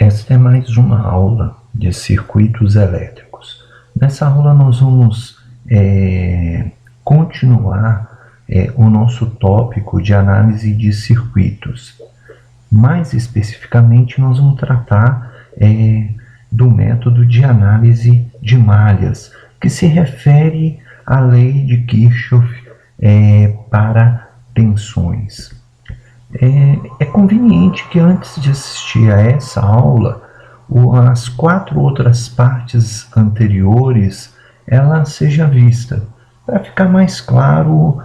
Esta é mais uma aula de circuitos elétricos. Nessa aula nós vamos continuar o nosso tópico de análise de circuitos. Mais especificamente, nós vamos tratar do método de análise de malhas, que se refere à lei de Kirchhoff para tensões. É conveniente que antes de assistir a essa aula, as 4 outras partes anteriores ela seja vista, para ficar mais claro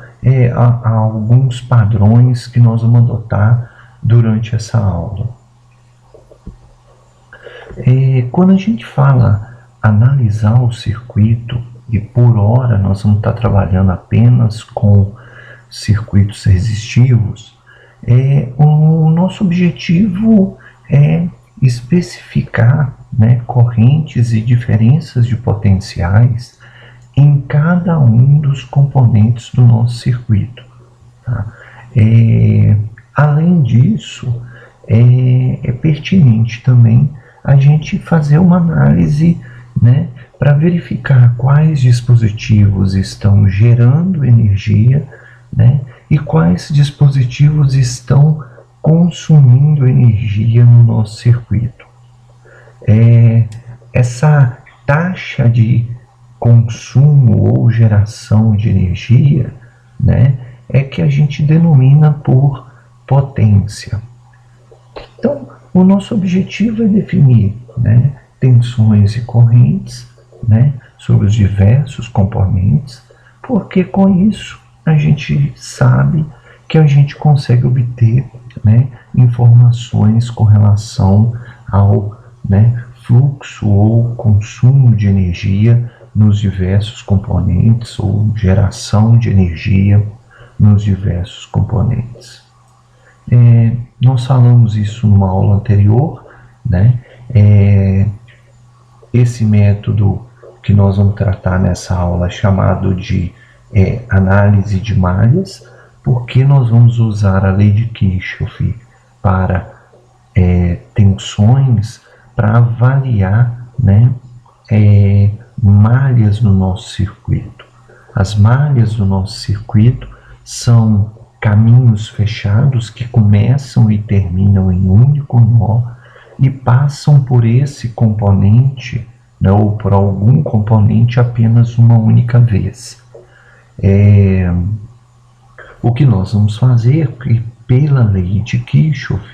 alguns padrões que nós vamos adotar durante essa aula. Quando a gente fala analisar o circuito, e por hora nós vamos estar trabalhando apenas com circuitos resistivos, o nosso objetivo é especificar correntes e diferenças de potenciais em cada um dos componentes do nosso circuito. Tá? Além disso, é pertinente também a gente fazer uma análise para verificar quais dispositivos estão gerando energia e quais dispositivos estão consumindo energia no nosso circuito. Essa taxa de consumo ou geração de energia é que a gente denomina por potência. Então, o nosso objetivo é definir tensões e correntes sobre os diversos componentes, porque com isso a gente sabe que a gente consegue obter informações com relação ao fluxo ou consumo de energia nos diversos componentes ou geração de energia nos diversos componentes. Nós falamos isso numa aula anterior, esse método que nós vamos tratar nessa aula é chamado de análise de malhas, porque nós vamos usar a lei de Kirchhoff para tensões, para avaliar malhas no nosso circuito. As malhas do nosso circuito são caminhos fechados que começam e terminam em um único nó e passam por esse componente ou por algum componente apenas uma única vez. O que nós vamos fazer, pela lei de Kirchhoff,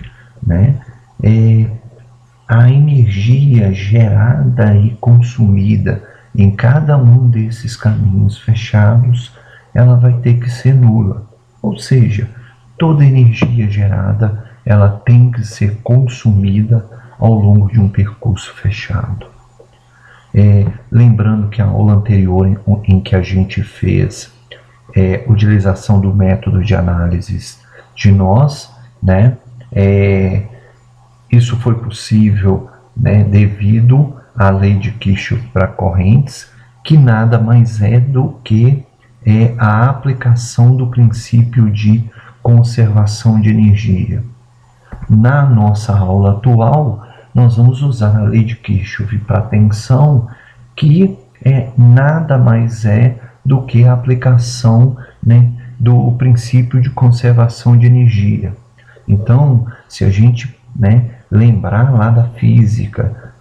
a energia gerada e consumida em cada um desses caminhos fechados, ela vai ter que ser nula. Ou seja, toda energia gerada, ela tem que ser consumida ao longo de um percurso fechado. Lembrando que a aula anterior em que a gente fez utilização do método de análise de nós, isso foi possível devido à lei de Kirchhoff para correntes, que nada mais é do que a aplicação do princípio de conservação de energia. Na nossa aula atual, nós vamos usar a lei de Kirchhoff para tensão, que nada mais é do que a aplicação do princípio de conservação de energia. Então, se a gente lembrar lá da física,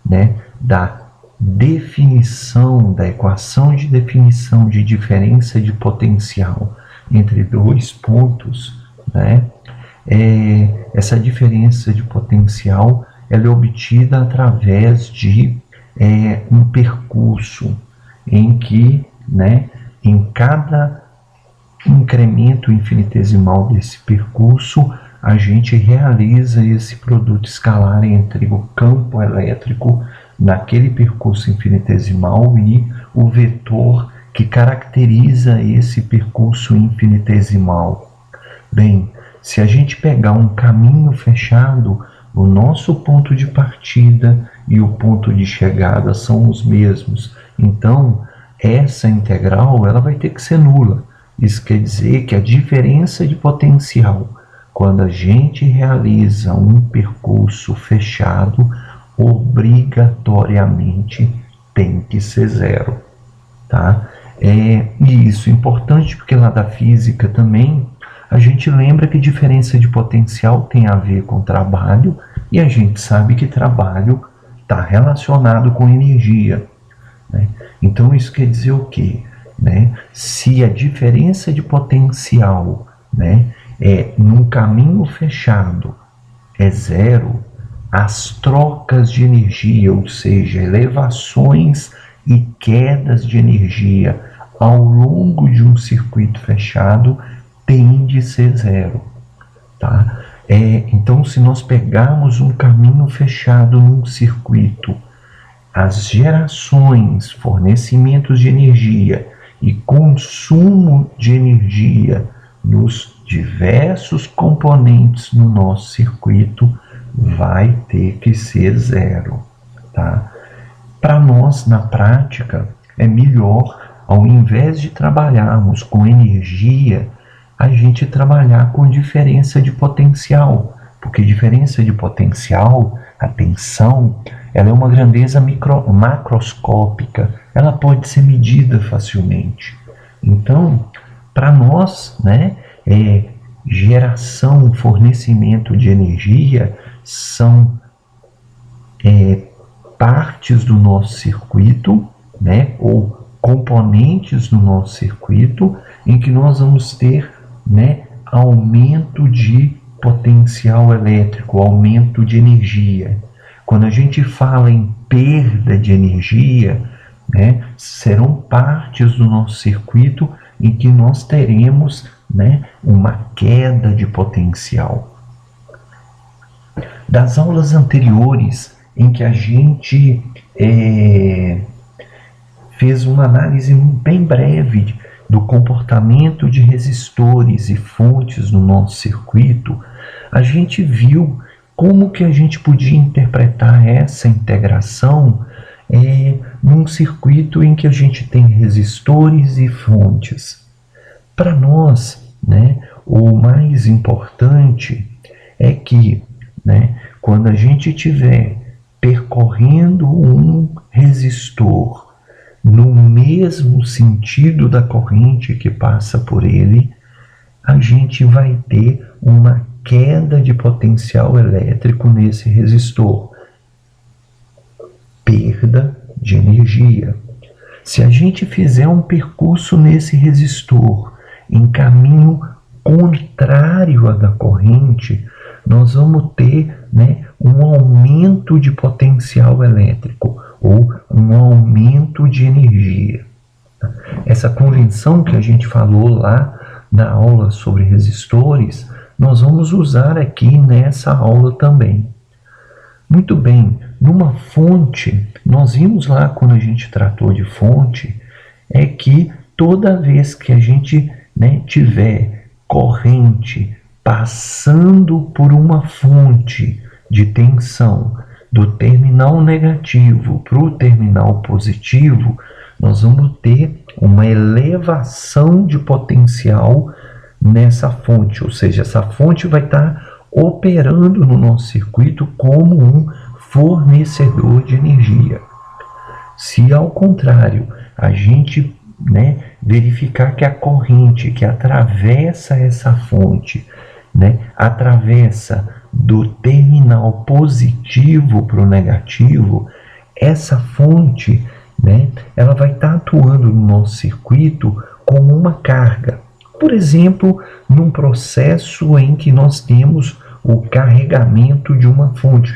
da definição, da equação de definição de diferença de potencial entre dois pontos, essa diferença de potencial ela é obtida através de um percurso em que, em cada incremento infinitesimal desse percurso, a gente realiza esse produto escalar entre o campo elétrico naquele percurso infinitesimal e o vetor que caracteriza esse percurso infinitesimal. Bem, se a gente pegar um caminho fechado, o nosso ponto de partida e o ponto de chegada são os mesmos. Então, essa integral ela vai ter que ser nula. Isso quer dizer que a diferença de potencial, quando a gente realiza um percurso fechado, obrigatoriamente tem que ser zero, tá? E isso é importante porque lá da física também a gente lembra que diferença de potencial tem a ver com trabalho e a gente sabe que trabalho está relacionado com energia, né? Então isso quer dizer o quê? Né? Se a diferença de potencial, né, num caminho fechado é zero, as trocas de energia, ou seja, elevações e quedas de energia ao longo de um circuito fechado tende a ser zero, tá? Então, se nós pegarmos um caminho fechado num circuito, as gerações, fornecimentos de energia e consumo de energia nos diversos componentes no nosso circuito vai ter que ser zero, tá? Para nós, na prática, é melhor, ao invés de trabalharmos com energia, a gente trabalhar com diferença de potencial, porque diferença de potencial, a tensão, ela é uma grandeza macroscópica, ela pode ser medida facilmente. Então, para nós, né, geração, fornecimento de energia são partes do nosso circuito, né, ou componentes do nosso circuito, em que nós vamos ter, né, aumento de potencial elétrico, aumento de energia. Quando a gente fala em perda de energia, né, serão partes do nosso circuito em que nós teremos, né, uma queda de potencial. Das aulas anteriores, em que a gente fez uma análise bem breve do comportamento de resistores e fontes no nosso circuito, a gente viu como que a gente podia interpretar essa integração num circuito em que a gente tem resistores e fontes. Para nós, né, o mais importante é que, né, quando a gente estiver percorrendo um resistor no mesmo sentido da corrente que passa por ele, a gente vai ter uma queda de potencial elétrico nesse resistor, perda de energia. Se a gente fizer um percurso nesse resistor em caminho contrário à da corrente, nós vamos ter, né, um aumento de potencial elétrico ou um aumento de energia. Essa convenção que a gente falou lá na aula sobre resistores, nós vamos usar aqui nessa aula também. Muito bem, numa fonte, nós vimos lá quando a gente tratou de fonte, é que toda vez que a gente, né, tiver corrente passando por uma fonte de tensão do terminal negativo para o terminal positivo, nós vamos ter uma elevação de potencial nessa fonte, ou seja, essa fonte vai estar operando no nosso circuito como um fornecedor de energia. Se ao contrário, a gente, né, verificar que a corrente que atravessa essa fonte, né, atravessa do terminal positivo para o negativo, essa fonte, né, ela vai estar atuando no nosso circuito como uma carga. Por exemplo, num processo em que nós temos o carregamento de uma fonte,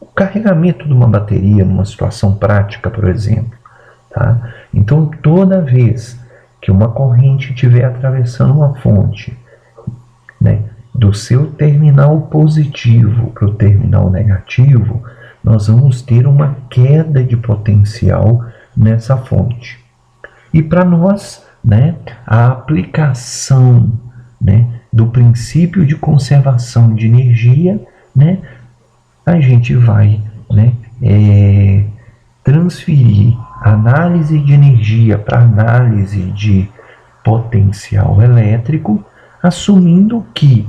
o carregamento de uma bateria numa situação prática, por exemplo, tá? Então, toda vez que uma corrente estiver atravessando uma fonte, né, do seu terminal positivo para o terminal negativo, nós vamos ter uma queda de potencial nessa fonte. E para nós, né, a aplicação, né, do princípio de conservação de energia, né, a gente vai, né, transferir análise de energia para análise de potencial elétrico, assumindo que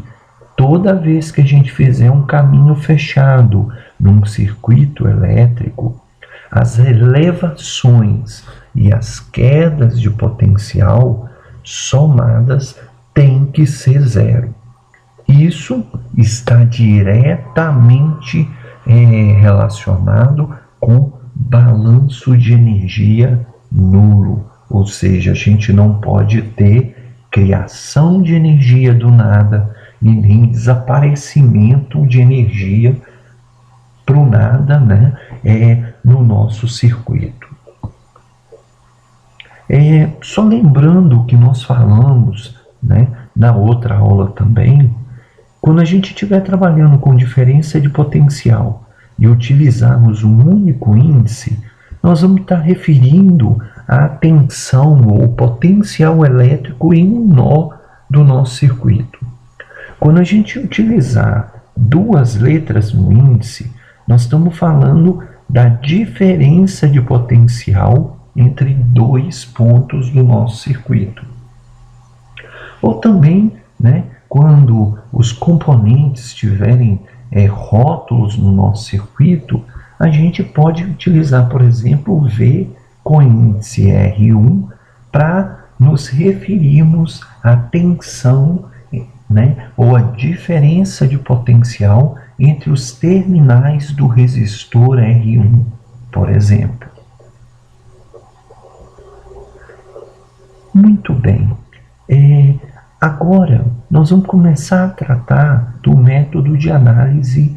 toda vez que a gente fizer um caminho fechado num circuito elétrico, as elevações e as quedas de potencial somadas têm que ser zero. Isso está diretamente relacionado com balanço de energia nulo, ou seja, a gente não pode ter criação de energia do nada e nem desaparecimento de energia para o nada, né, no nosso circuito. Só lembrando o que nós falamos, né, na outra aula também, quando a gente estiver trabalhando com diferença de potencial e utilizarmos um único índice, nós vamos estar referindo a tensão ou potencial elétrico em um nó do nosso circuito. Quando a gente utilizar duas letras no índice, nós estamos falando da diferença de potencial entre dois pontos do nosso circuito. Ou também, né, quando os componentes tiverem rótulos no nosso circuito, a gente pode utilizar, por exemplo, o V com índice R1 para nos referirmos à tensão, né, ou a diferença de potencial entre os terminais do resistor R1, por exemplo. Muito bem. Agora, nós vamos começar a tratar do método de análise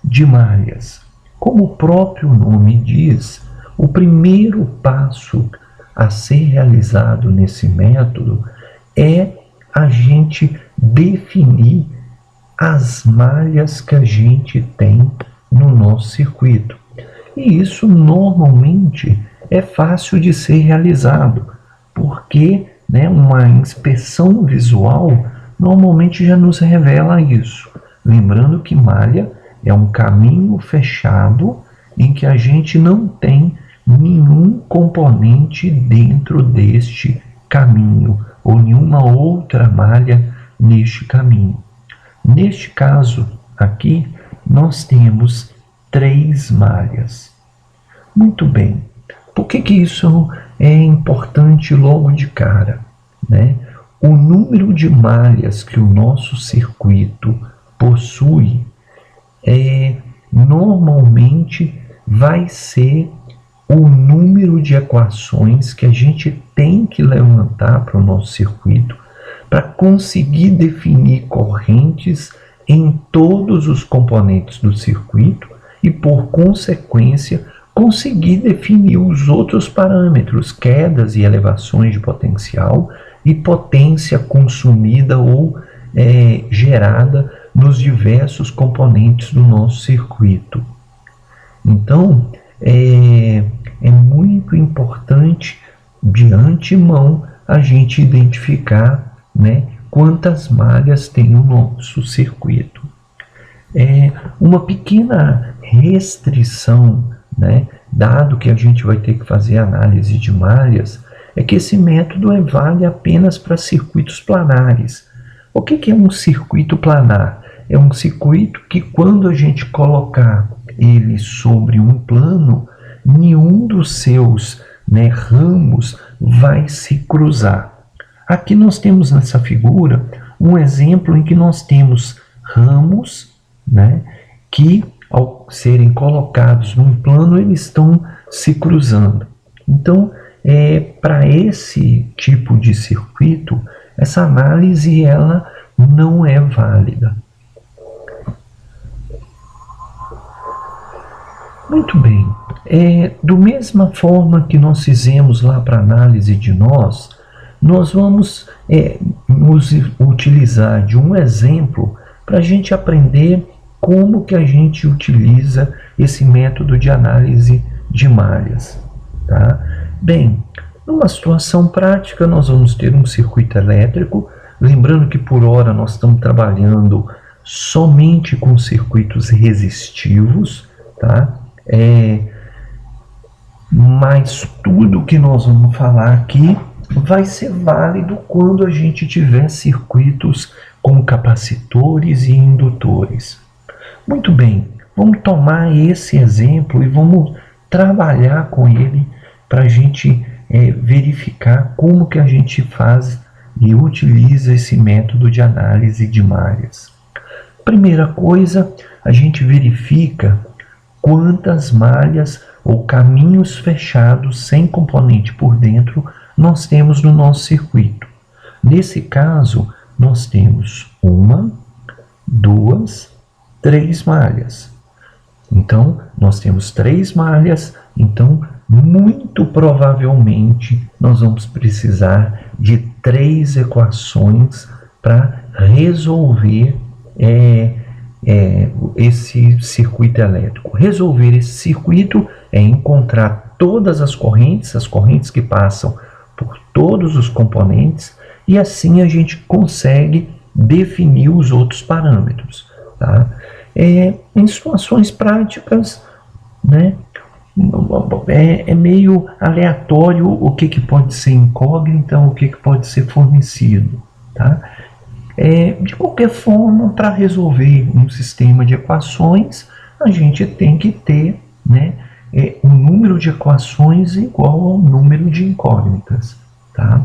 de malhas. Como o próprio nome diz, o primeiro passo a ser realizado nesse método é a gente definir as malhas que a gente tem no nosso circuito. E isso normalmente é fácil de ser realizado, porque, né, uma inspeção visual normalmente já nos revela isso. Lembrando que malha é um caminho fechado em que a gente não tem nenhum componente dentro deste caminho ou nenhuma outra malha neste caminho. Neste caso aqui, nós temos 3 malhas. Muito bem. Por que isso é importante logo de cara, né? O número de malhas que o nosso circuito possui normalmente vai ser o número de equações que a gente tem que levantar para o nosso circuito para conseguir definir correntes em todos os componentes do circuito e, por consequência, conseguir definir os outros parâmetros, quedas e elevações de potencial e potência consumida ou gerada nos diversos componentes do nosso circuito. Então, é muito importante, de antemão, a gente identificar, né, quantas malhas tem o nosso circuito. Uma pequena restrição, né, dado que a gente vai ter que fazer análise de malhas, é que esse método vale apenas para circuitos planares. O que é um circuito planar? É um circuito que, quando a gente colocar ele sobre um plano, nenhum dos seus, né, ramos vai se cruzar. Aqui nós temos nessa figura um exemplo em que nós temos ramos, né, que, ao serem colocados num plano, eles estão se cruzando. Então, para esse tipo de circuito, essa análise ela não é válida. Muito bem. Do mesma forma que nós fizemos lá para análise de nós vamos nos utilizar de um exemplo para a gente aprender como que a gente utiliza esse método de análise de malhas. Tá? Bem, numa situação prática, nós vamos ter um circuito elétrico. Lembrando que por hora nós estamos trabalhando somente com circuitos resistivos, tá? Mas tudo que nós vamos falar aqui vai ser válido quando a gente tiver circuitos com capacitores e indutores. Muito bem, vamos tomar esse exemplo e vamos trabalhar com ele para a gente verificar como que a gente faz e utiliza esse método de análise de malhas. Primeira coisa, a gente verifica quantas malhas ou caminhos fechados sem componente por dentro nós temos no nosso circuito. Nesse caso, nós temos 1, 2, 3 malhas. Então, nós temos 3 malhas, então, muito provavelmente, nós vamos precisar de 3 equações para resolver esse circuito elétrico. Resolver esse circuito é encontrar todas as correntes que passam por todos os componentes, e assim a gente consegue definir os outros parâmetros. Tá? Em situações práticas, né, é meio aleatório o que pode ser incógnita, o que pode ser fornecido. Tá? De qualquer forma, para resolver um sistema de equações, a gente tem que ter, né, um número de equações igual ao número de incógnitas. Tá?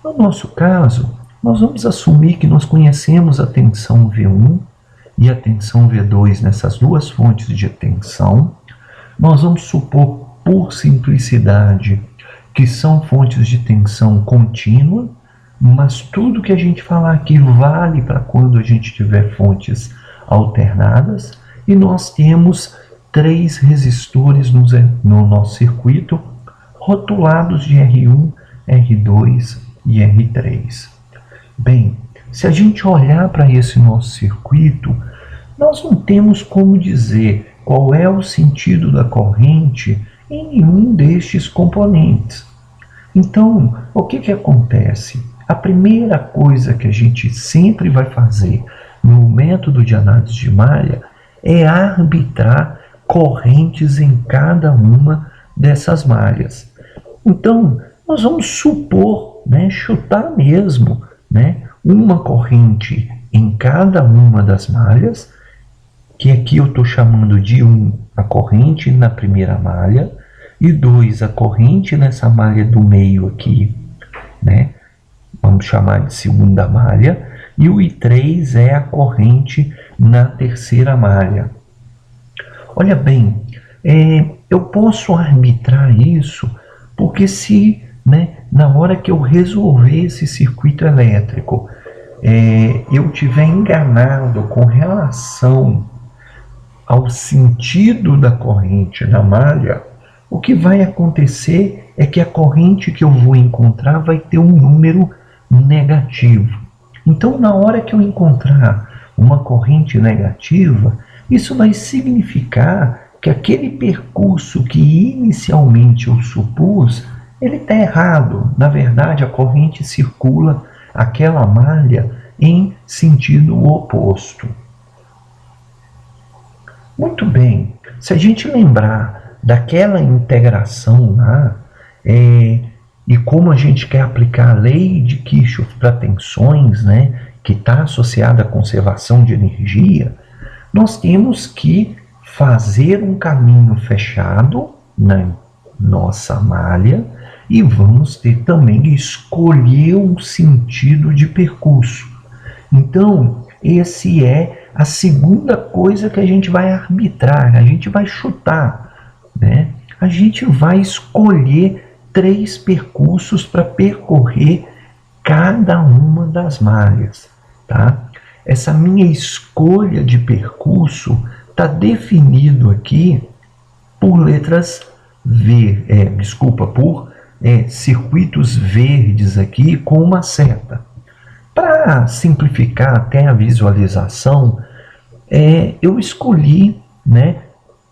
No nosso caso, nós vamos assumir que nós conhecemos a tensão V1 e a tensão V2 nessas duas fontes de tensão. Nós vamos supor, por simplicidade, que são fontes de tensão contínua, mas tudo que a gente falar aqui vale para quando a gente tiver fontes alternadas, e nós temos 3 resistores no nosso circuito, rotulados de R1, R2 e R3. Bem, se a gente olhar para esse nosso circuito, nós não temos como dizer qual é o sentido da corrente em nenhum destes componentes. Então, o que acontece? A primeira coisa que a gente sempre vai fazer no método de análise de malha é arbitrar correntes em cada uma dessas malhas. Então, nós vamos supor, né, chutar mesmo, né, uma corrente em cada uma das malhas, que aqui eu estou chamando de 1 a corrente na primeira malha, e 2 a corrente nessa malha do meio aqui, né, vamos chamar de segunda malha, e o I3 é a corrente na terceira malha. Olha bem, eu posso arbitrar isso, porque se, né, na hora que eu resolver esse circuito elétrico, eu tiver enganado com relação ao sentido da corrente na malha, o que vai acontecer é que a corrente que eu vou encontrar vai ter um número negativo. Então, na hora que eu encontrar uma corrente negativa, isso vai significar que aquele percurso que inicialmente eu supus, ele está errado. Na verdade, a corrente circula aquela malha em sentido oposto. Muito bem, se a gente lembrar daquela integração lá, e como a gente quer aplicar a lei de Kirchhoff para tensões, né, que está associada à conservação de energia, nós temos que fazer um caminho fechado na nossa malha e vamos ter também que escolher um sentido de percurso. Então, esse é a segunda coisa que a gente vai arbitrar, a gente vai chutar, né? A gente vai escolher 3 percursos para percorrer cada uma das malhas, tá? Essa minha escolha de percurso está definido aqui por letras por circuitos verdes aqui com uma seta. Para simplificar até a visualização, eu escolhi, né,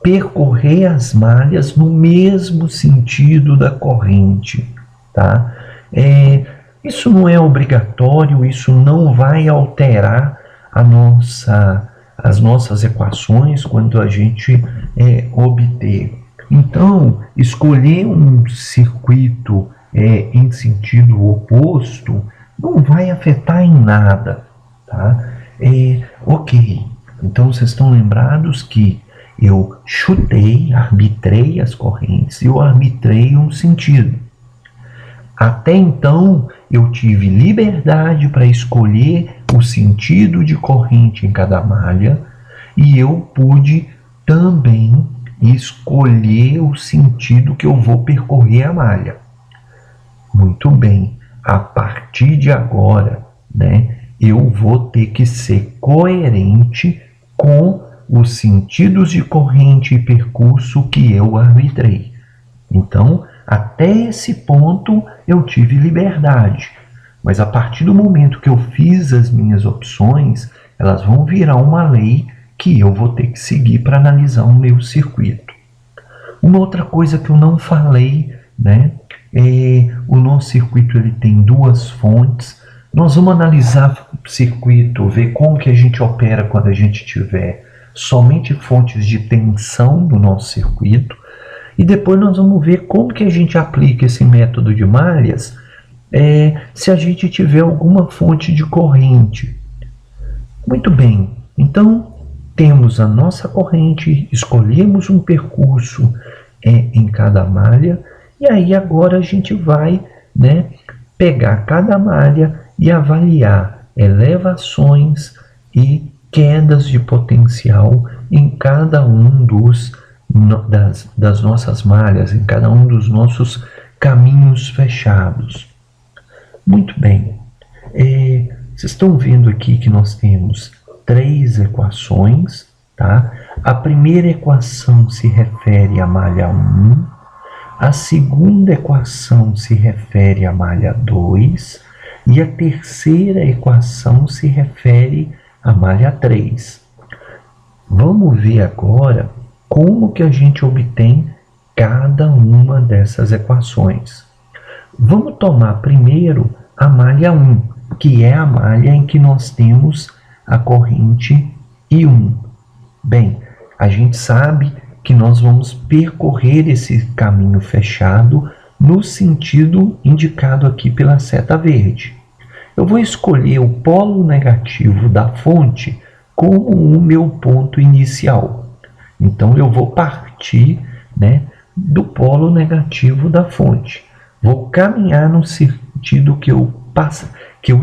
percorrer as malhas no mesmo sentido da corrente, tá? Isso não é obrigatório, isso não vai alterar as nossas equações quando a gente obter. Então, escolher um circuito em sentido oposto não vai afetar em nada, tá? Ok, então vocês estão lembrados que Eu chutei, arbitrei as correntes e eu arbitrei um sentido. Até então, eu tive liberdade para escolher o sentido de corrente em cada malha e eu pude também escolher o sentido que eu vou percorrer a malha. Muito bem, a partir de agora, né, eu vou ter que ser coerente com os sentidos de corrente e percurso que eu arbitrei. Então, até esse ponto eu tive liberdade, mas a partir do momento que eu fiz as minhas opções, elas vão virar uma lei que eu vou ter que seguir para analisar o meu circuito. Uma outra coisa que eu não falei, né, o nosso circuito ele tem duas fontes. Nós vamos analisar o circuito, ver como que a gente opera quando a gente tiver somente fontes de tensão no nosso circuito. E depois nós vamos ver como que a gente aplica esse método de malhas se a gente tiver alguma fonte de corrente. Muito bem, então temos a nossa corrente, escolhemos um percurso em cada malha, e aí agora a gente vai, né, pegar cada malha e avaliar elevações e quedas de potencial em cada um das nossas malhas, em cada um dos nossos caminhos fechados. Muito bem, vocês estão vendo aqui que nós temos 3 equações, tá? A primeira equação se refere à malha 1, a segunda equação se refere à malha 2 e a terceira equação se refere à malha 3. Vamos ver agora como que a gente obtém cada uma dessas equações. Vamos tomar primeiro a malha 1, que é a malha em que nós temos a corrente I1. Bem, a gente sabe que nós vamos percorrer esse caminho fechado no sentido indicado aqui pela seta verde. Eu vou escolher o polo negativo da fonte como o meu ponto inicial. Então eu vou partir, né, do polo negativo da fonte. Vou caminhar no sentido que eu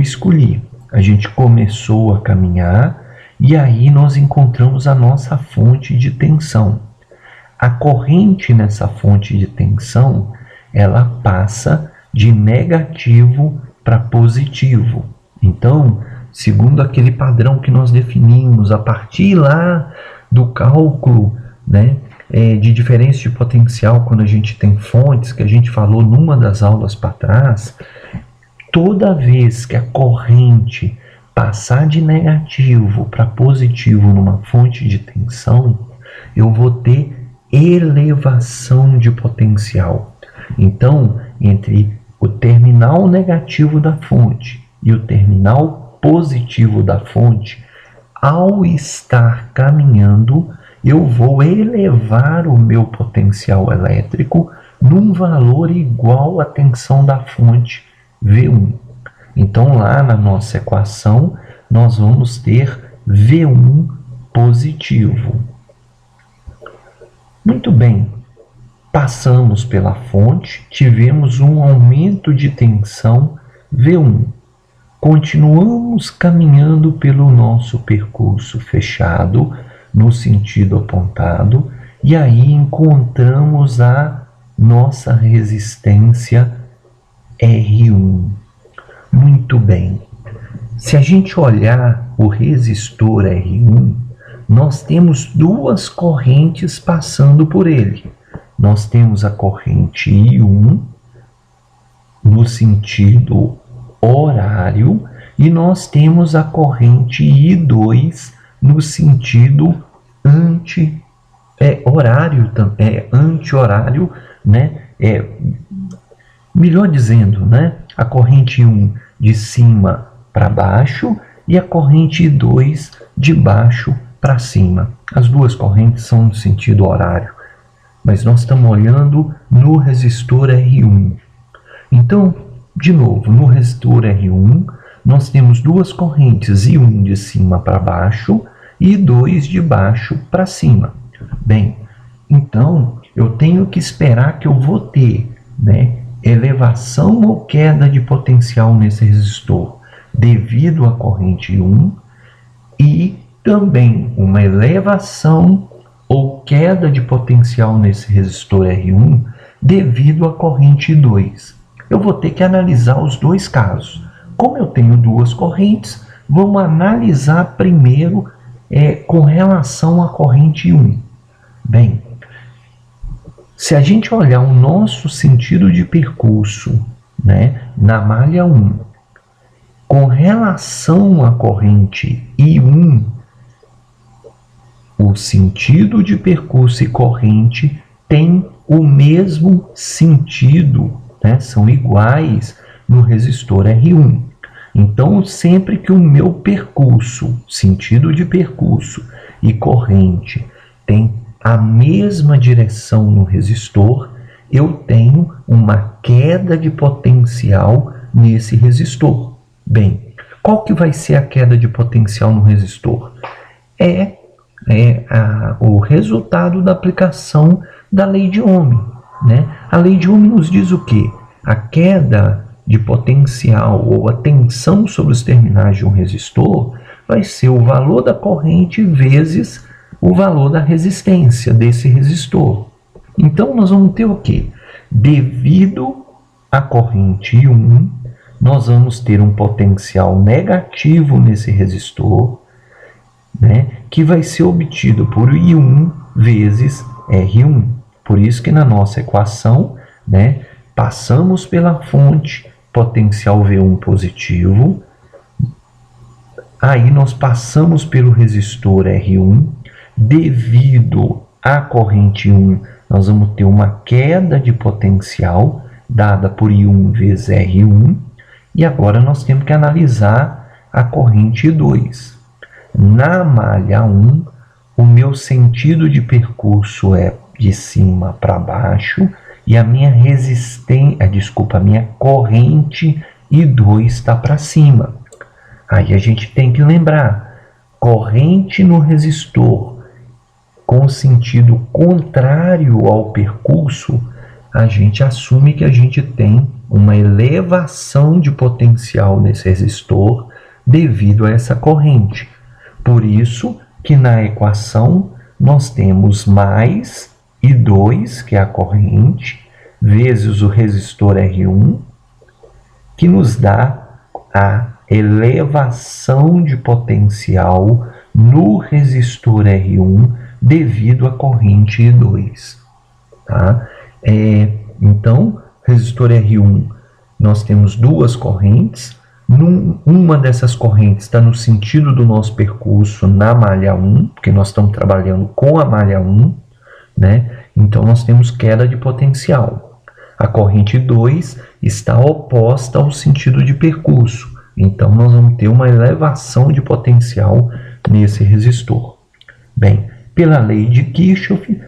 escolhi. A gente começou a caminhar e aí nós encontramos a nossa fonte de tensão. A corrente nessa fonte de tensão, ela passa de negativo para positivo. Então, segundo aquele padrão que nós definimos a partir lá do cálculo, né, de diferença de potencial, quando a gente tem fontes, que a gente falou numa das aulas para trás, toda vez que a corrente passar de negativo para positivo numa fonte de tensão, eu vou ter elevação de potencial. Então, entre o terminal negativo da fonte e o terminal positivo da fonte, ao estar caminhando, eu vou elevar o meu potencial elétrico num valor igual à tensão da fonte V1. Então, lá na nossa equação, nós vamos ter V1 positivo. Muito bem, passamos pela fonte, tivemos um aumento de tensão V1. Continuamos caminhando pelo nosso percurso fechado, no sentido apontado, e aí encontramos a nossa resistência R1. Muito bem. Se a gente olhar o resistor R1, nós temos duas correntes passando por ele. Nós temos a corrente I1 no sentido horário e nós temos a corrente I2 no sentido anti-horário, né? Melhor dizendo, né? A corrente I1 de cima para baixo e a corrente I2 de baixo para cima. As duas correntes são no sentido horário, mas nós estamos olhando no resistor R1. Então, de novo, no resistor R1, nós temos duas correntes, I1 de cima para baixo e I2 de baixo para cima. Bem, então eu tenho que esperar que eu vou ter, né, elevação ou queda de potencial nesse resistor devido à corrente 1 e também uma elevação ou queda de potencial nesse resistor R1 devido à corrente 2. Eu vou ter que analisar os dois casos. Como eu tenho duas correntes, vamos analisar primeiro com relação à corrente 1. Bem, se a gente olhar o nosso sentido de percurso, né, na malha 1, com relação à corrente I1, o sentido de percurso e corrente tem o mesmo sentido, né, são iguais no resistor R1. Então, sempre que o meu percurso, sentido de percurso e corrente tem a mesma direção no resistor, eu tenho uma queda de potencial nesse resistor. Bem, qual que vai ser a queda de potencial no resistor? O resultado da aplicação da lei de Ohm, né? A lei de Ohm nos diz o quê? A queda de potencial ou a tensão sobre os terminais de um resistor vai ser o valor da corrente vezes o valor da resistência desse resistor. Então, nós vamos ter o quê? Devido à corrente I1, nós vamos ter um potencial negativo nesse resistor, né, que vai ser obtido por I1 vezes R1. Por isso que na nossa equação, né, passamos pela fonte, potencial V1 positivo, aí nós passamos pelo resistor R1, devido à corrente 1, nós vamos ter uma queda de potencial dada por I1 vezes R1, e agora nós temos que analisar a corrente 2. Na malha 1, o meu sentido de percurso é de cima para baixo e a minha minha corrente I2 está para cima. Aí a gente tem que lembrar, corrente no resistor com sentido contrário ao percurso, a gente assume que a gente tem uma elevação de potencial nesse resistor devido a essa corrente. Por isso que na equação nós temos mais I2, que é a corrente, vezes o resistor R1, que nos dá a elevação de potencial no resistor R1 devido à corrente I2. Tá? Então, resistor R1, nós temos duas correntes. Uma dessas correntes está no sentido do nosso percurso na malha 1, porque nós estamos trabalhando com a malha 1, né? Então, nós temos queda de potencial. A corrente 2 está oposta ao sentido de percurso. Então, nós vamos ter uma elevação de potencial nesse resistor. Bem, pela lei de Kirchhoff,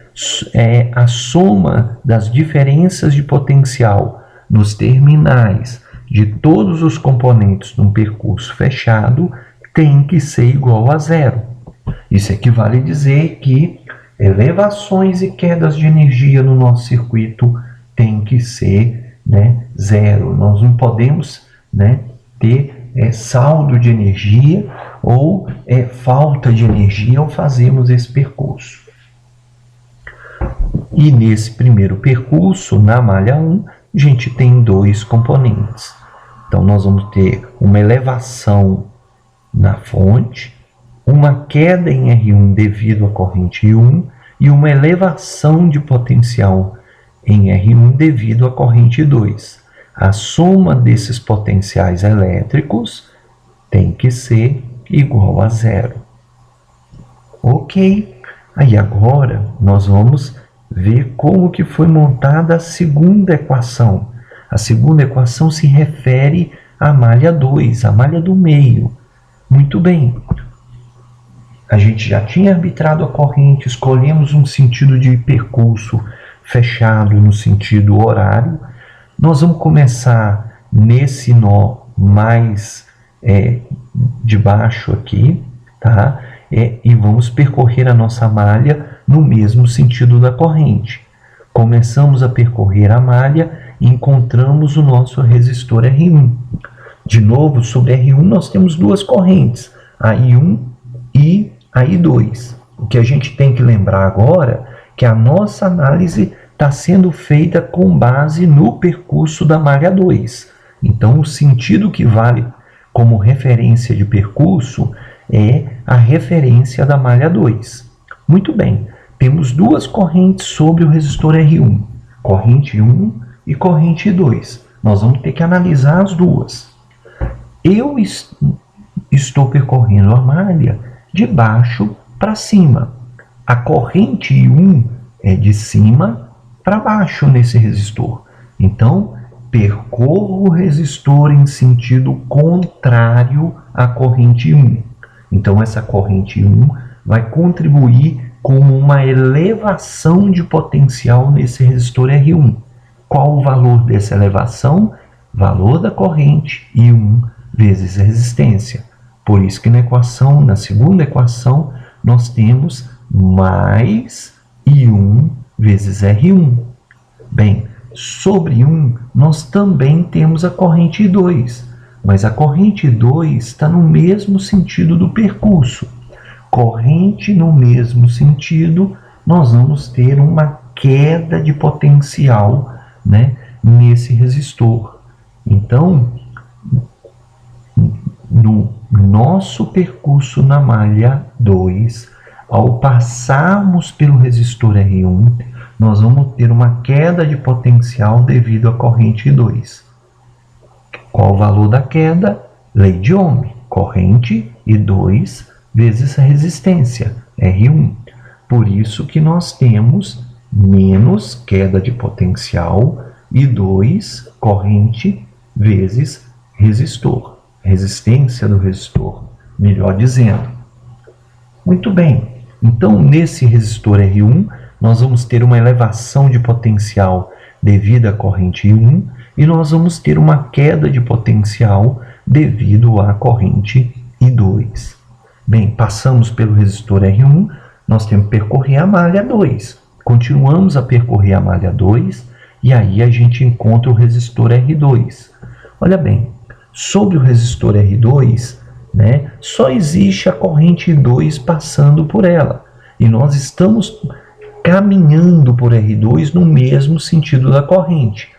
a soma das diferenças de potencial nos terminais de todos os componentes de um percurso fechado tem que ser igual a zero. Isso equivale a dizer que elevações e quedas de energia no nosso circuito tem que ser, né, zero. Nós não podemos, né, ter saldo de energia ou falta de energia ao fazermos esse percurso. E nesse primeiro percurso, na malha 1, a gente tem dois componentes. Então, nós vamos ter uma elevação na fonte, uma queda em R1 devido à corrente I1 e uma elevação de potencial em R1 devido à corrente I2. A soma desses potenciais elétricos tem que ser igual a zero. Ok, aí agora nós vamos ver como que foi montada a segunda equação. A segunda equação se refere à malha 2, a malha do meio. Muito bem, a gente já tinha arbitrado a corrente, escolhemos um sentido de percurso fechado no sentido horário. Nós vamos começar nesse nó mais de baixo aqui, tá? E vamos percorrer a nossa malha no mesmo sentido da corrente. Começamos a percorrer a malha e encontramos o nosso resistor R1. De novo, sobre R1 nós temos duas correntes, a I1 e a I2. O que a gente tem que lembrar agora é que a nossa análise está sendo feita com base no percurso da malha 2. Então, o sentido que vale como referência de percurso é a referência da malha 2. Muito bem, temos duas correntes sobre o resistor R1, corrente 1 e corrente 2. Nós vamos ter que analisar as duas. Eu estou percorrendo a malha de baixo para cima. A corrente I1 é de cima para baixo nesse resistor. Então, percorro o resistor em sentido contrário à corrente 1. Então, essa corrente 1 vai contribuir como uma elevação de potencial nesse resistor R1. Qual o valor dessa elevação? Valor da corrente I1 vezes a resistência. Por isso que na segunda equação, nós temos mais I1 vezes R1. Bem, sobre 1, nós também temos a corrente I2, mas a corrente I2 está no mesmo sentido do percurso. Corrente no mesmo sentido, nós vamos ter uma queda de potencial, né, nesse resistor. Então, no nosso percurso na malha 2, ao passarmos pelo resistor R1, nós vamos ter uma queda de potencial devido à corrente I2. Qual o valor da queda? Lei de Ohm. Corrente I2 vezes a resistência, R1. Por isso que nós temos menos queda de potencial, I2, corrente, vezes resistor. Resistência do resistor, melhor dizendo. Muito bem. Então, nesse resistor R1, nós vamos ter uma elevação de potencial devido à corrente I1 e nós vamos ter uma queda de potencial devido à corrente I2. Bem, passamos pelo resistor R1, nós temos que percorrer a malha 2. Continuamos a percorrer a malha 2 e aí a gente encontra o resistor R2. Olha bem, sobre o resistor R2, né, só existe a corrente I2 passando por ela. E nós estamos caminhando por R2 no mesmo sentido da corrente.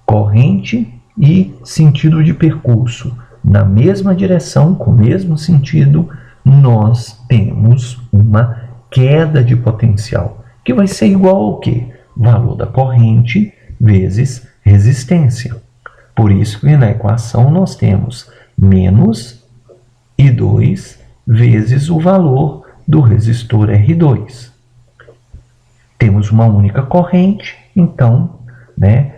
Corrente e sentido de percurso. Na mesma direção, com o mesmo sentido, nós temos uma queda de potencial, que vai ser igual ao quê? Valor da corrente vezes resistência. Por isso que na equação nós temos menos I2 vezes o valor do resistor R2. Temos uma única corrente, então, né,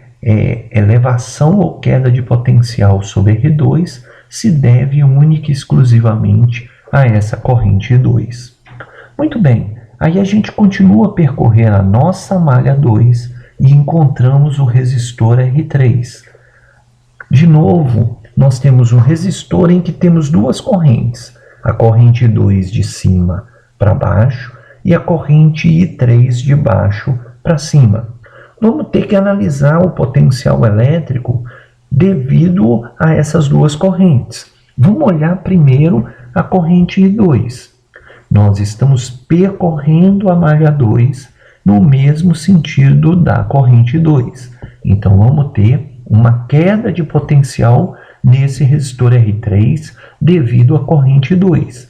elevação ou queda de potencial sobre R2 se deve única e exclusivamente a essa corrente I2. Muito bem, aí a gente continua a percorrer a nossa malha 2 e encontramos o resistor R3. De novo, nós temos um resistor em que temos duas correntes, a corrente I2 de cima para baixo e a corrente I3 de baixo para cima. Vamos ter que analisar o potencial elétrico devido a essas duas correntes. Vamos olhar primeiro a corrente I2. Nós estamos percorrendo a malha 2 no mesmo sentido da corrente I2. Então, vamos ter uma queda de potencial nesse resistor R3 devido à corrente I2.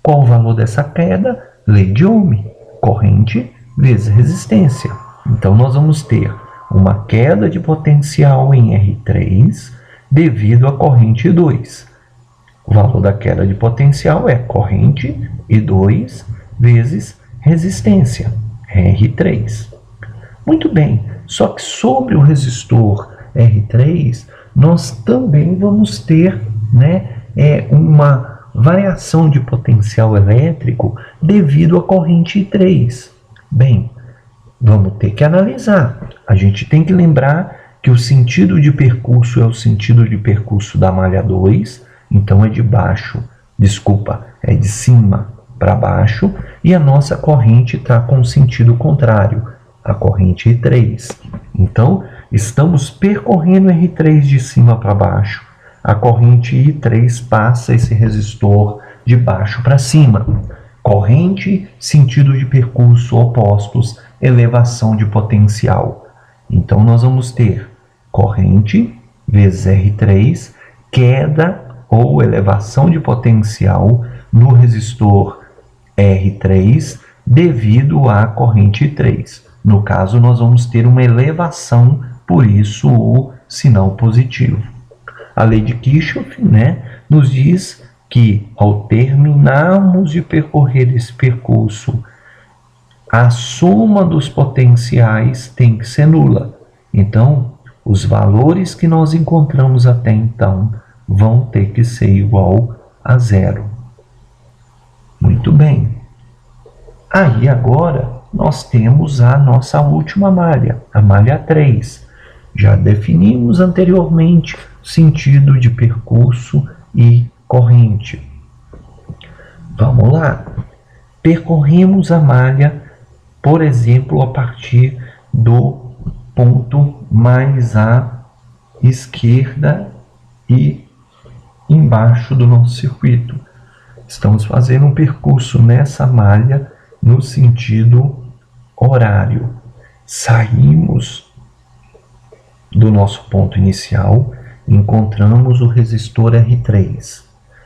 Qual o valor dessa queda? Lei de Ohm. Corrente vezes resistência. Então, nós vamos ter uma queda de potencial em R3 devido à corrente I2. O valor da queda de potencial é corrente I2 vezes resistência, R3. Muito bem, só que sobre o resistor R3, nós também vamos ter, né, uma variação de potencial elétrico devido à corrente I3. Bem, vamos ter que analisar. A gente tem que lembrar que o sentido de percurso é o sentido de percurso da malha 2, então é de cima para baixo, e a nossa corrente está com sentido contrário, a corrente I3. Então, estamos percorrendo R3 de cima para baixo, a corrente I3 passa esse resistor de baixo para cima. Corrente, sentido de percurso opostos, elevação de potencial. Então, nós vamos ter corrente vezes R3, queda ou elevação de potencial no resistor R3 devido à corrente I3. No caso, nós vamos ter uma elevação, por isso o sinal positivo. A lei de Kirchhoff, nos diz que ao terminarmos de percorrer esse percurso, a soma dos potenciais tem que ser nula. Então, os valores que nós encontramos até então vão ter que ser igual a zero. Muito bem. Aí agora nós temos a nossa última malha, a malha 3. Já definimos anteriormente sentido de percurso e corrente. Vamos lá. Percorremos a malha, por exemplo, a partir do ponto mais à esquerda e embaixo do nosso circuito. Estamos fazendo um percurso nessa malha no sentido horário. Saímos do nosso ponto inicial, encontramos o resistor R3.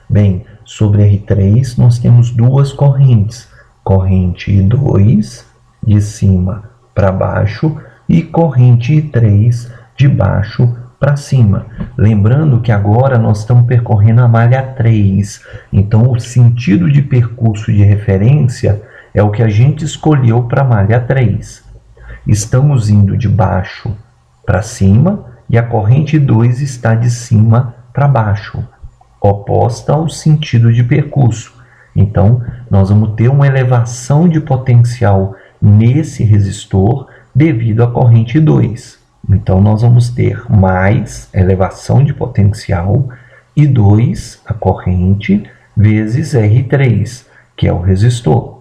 Bem, sobre R3 nós temos duas correntes, corrente I2 de cima para baixo e corrente I3 de baixo para cima. Lembrando que agora nós estamos percorrendo a malha 3, então o sentido de percurso de referência é o que a gente escolheu para a malha 3. Estamos indo de baixo para cima e a corrente 2 está de cima para baixo, oposta ao sentido de percurso. Então, nós vamos ter uma elevação de potencial nesse resistor devido à corrente 2. Então, nós vamos ter mais elevação de potencial e 2, a corrente, vezes R3, que é o resistor.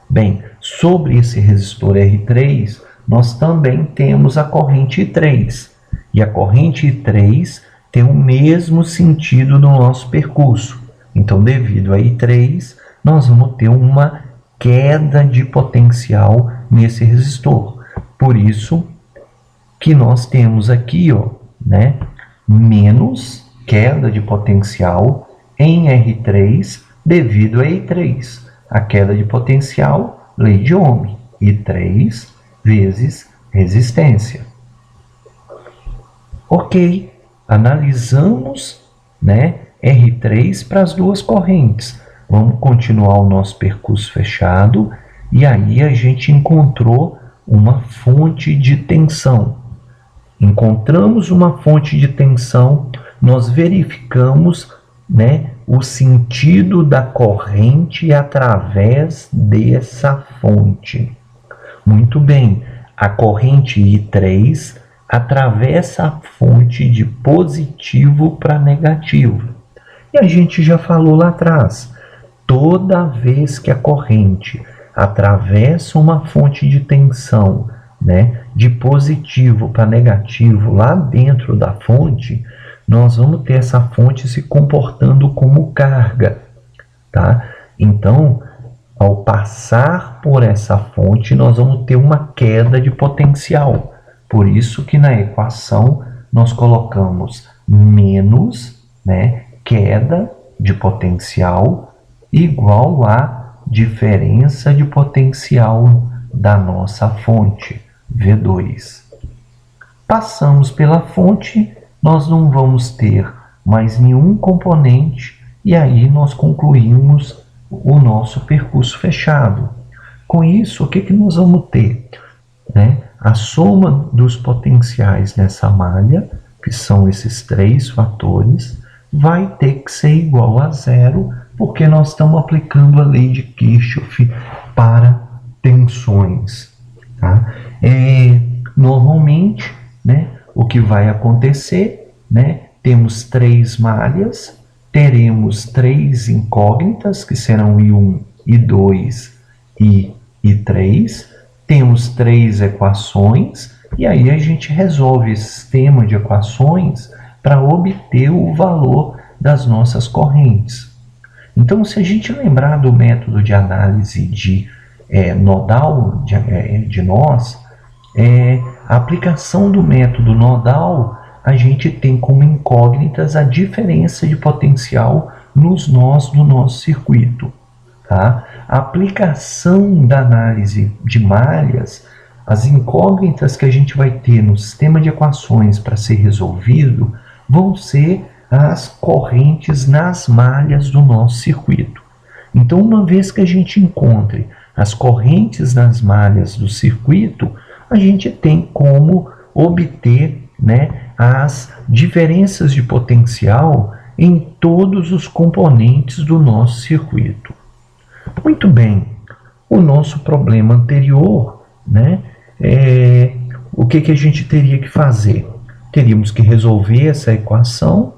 Bem, sobre esse resistor R3, nós também temos a corrente I3. E a corrente I3 tem o mesmo sentido no nosso percurso. Então, devido a I3, nós vamos ter uma queda de potencial nesse resistor. Por isso que nós temos aqui, menos queda de potencial em R3 devido a I3. A queda de potencial, lei de Ohm, I3 vezes resistência. Ok, analisamos R3 para as duas correntes. Vamos continuar o nosso percurso fechado e aí a gente encontrou uma fonte de tensão. Encontramos uma fonte de tensão, nós verificamos o sentido da corrente através dessa fonte. Muito bem, a corrente I3 atravessa a fonte de positivo para negativo. E a gente já falou lá atrás, toda vez que a corrente atravessa uma fonte de tensão, de positivo para negativo lá dentro da fonte, nós vamos ter essa fonte se comportando como carga, tá? Então, ao passar por essa fonte, nós vamos ter uma queda de potencial. Por isso que na equação nós colocamos menos, queda de potencial igual a diferença de potencial da nossa fonte, V2. Passamos pela fonte, nós não vamos ter mais nenhum componente e aí nós concluímos o nosso percurso fechado. Com isso, o que nós vamos ter? A soma dos potenciais nessa malha, que são esses três fatores, vai ter que ser igual a zero, porque nós estamos aplicando a lei de Kirchhoff para tensões. Tá? Normalmente, o que vai acontecer, temos três malhas, teremos três incógnitas, que serão I1, I2 e I3, temos 3 equações, e aí a gente resolve esse sistema de equações para obter o valor das nossas correntes. Então, se a gente lembrar do método de análise de nodal de nós, a aplicação do método nodal, a gente tem como incógnitas a diferença de potencial nos nós do nosso circuito. Tá? A aplicação da análise de malhas, as incógnitas que a gente vai ter no sistema de equações para ser resolvido vão ser as correntes nas malhas do nosso circuito. Então, uma vez que a gente encontre as correntes nas malhas do circuito, a gente tem como obter, as diferenças de potencial em todos os componentes do nosso circuito. Muito bem, o nosso problema anterior, o que a gente teria que fazer? Teríamos que resolver essa equação,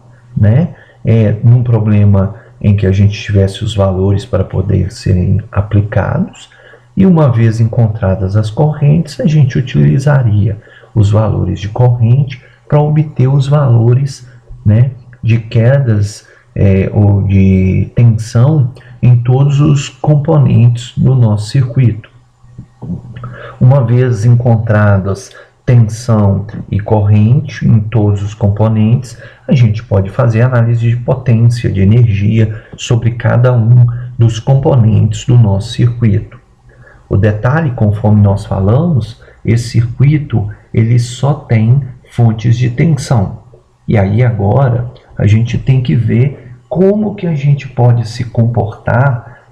num problema em que a gente tivesse os valores para poder serem aplicados, e uma vez encontradas as correntes, a gente utilizaria os valores de corrente para obter os valores, de quedas ou de tensão em todos os componentes do nosso circuito. Uma vez encontradas tensão e corrente em todos os componentes, a gente pode fazer análise de potência, de energia sobre cada um dos componentes do nosso circuito. O detalhe, conforme nós falamos, esse circuito ele só tem fontes de tensão. E aí agora a gente tem que ver como que a gente pode se comportar,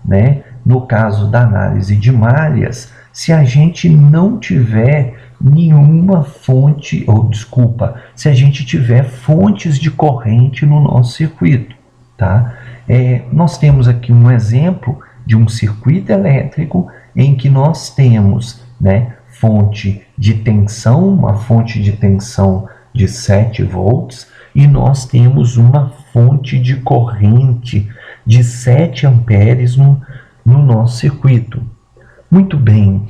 no caso da análise de malhas, se a gente não tiver nenhuma fonte, se a gente tiver fontes de corrente no nosso circuito, tá? Nós temos aqui um exemplo de um circuito elétrico em que nós temos, fonte de tensão, uma fonte de tensão de 7 volts, e nós temos uma fonte de corrente de 7 amperes no nosso circuito. Muito bem,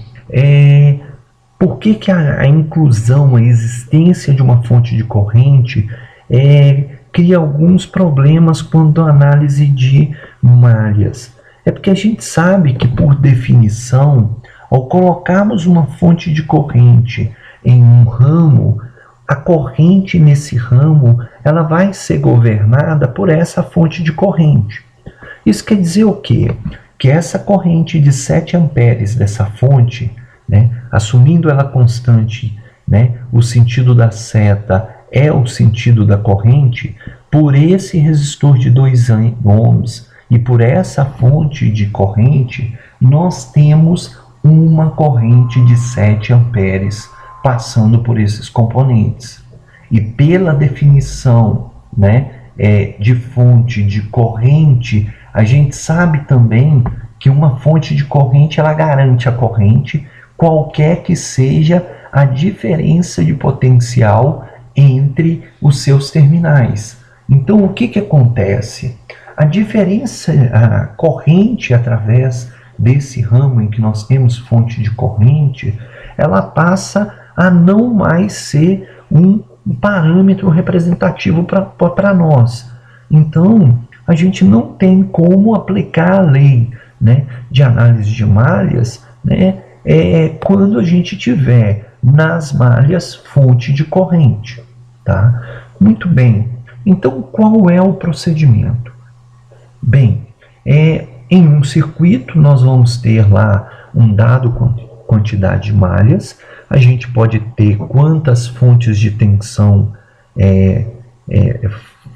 por que a inclusão, a existência de uma fonte de corrente cria alguns problemas quando a análise de malhas? É porque a gente sabe que, por definição, ao colocarmos uma fonte de corrente em um ramo, a corrente nesse ramo ela vai ser governada por essa fonte de corrente. Isso quer dizer o quê? Que essa corrente de 7 amperes dessa fonte, assumindo ela constante, o sentido da seta é o sentido da corrente, por esse resistor de 2 ohms e por essa fonte de corrente, nós temos uma corrente de 7 amperes passando por esses componentes. E pela definição, de fonte de corrente, a gente sabe também que uma fonte de corrente ela garante a corrente, qualquer que seja a diferença de potencial entre os seus terminais. Então, o que acontece? A diferença, a corrente através desse ramo em que nós temos fonte de corrente, ela passa a não mais ser um parâmetro representativo para nós. Então, a gente não tem como aplicar a lei, de análise de malhas, quando a gente tiver nas malhas fonte de corrente. Tá? Muito bem. Então, qual é o procedimento? Bem, em um circuito nós vamos ter lá um dado quantidade de malhas, a gente pode ter quantas fontes de tensão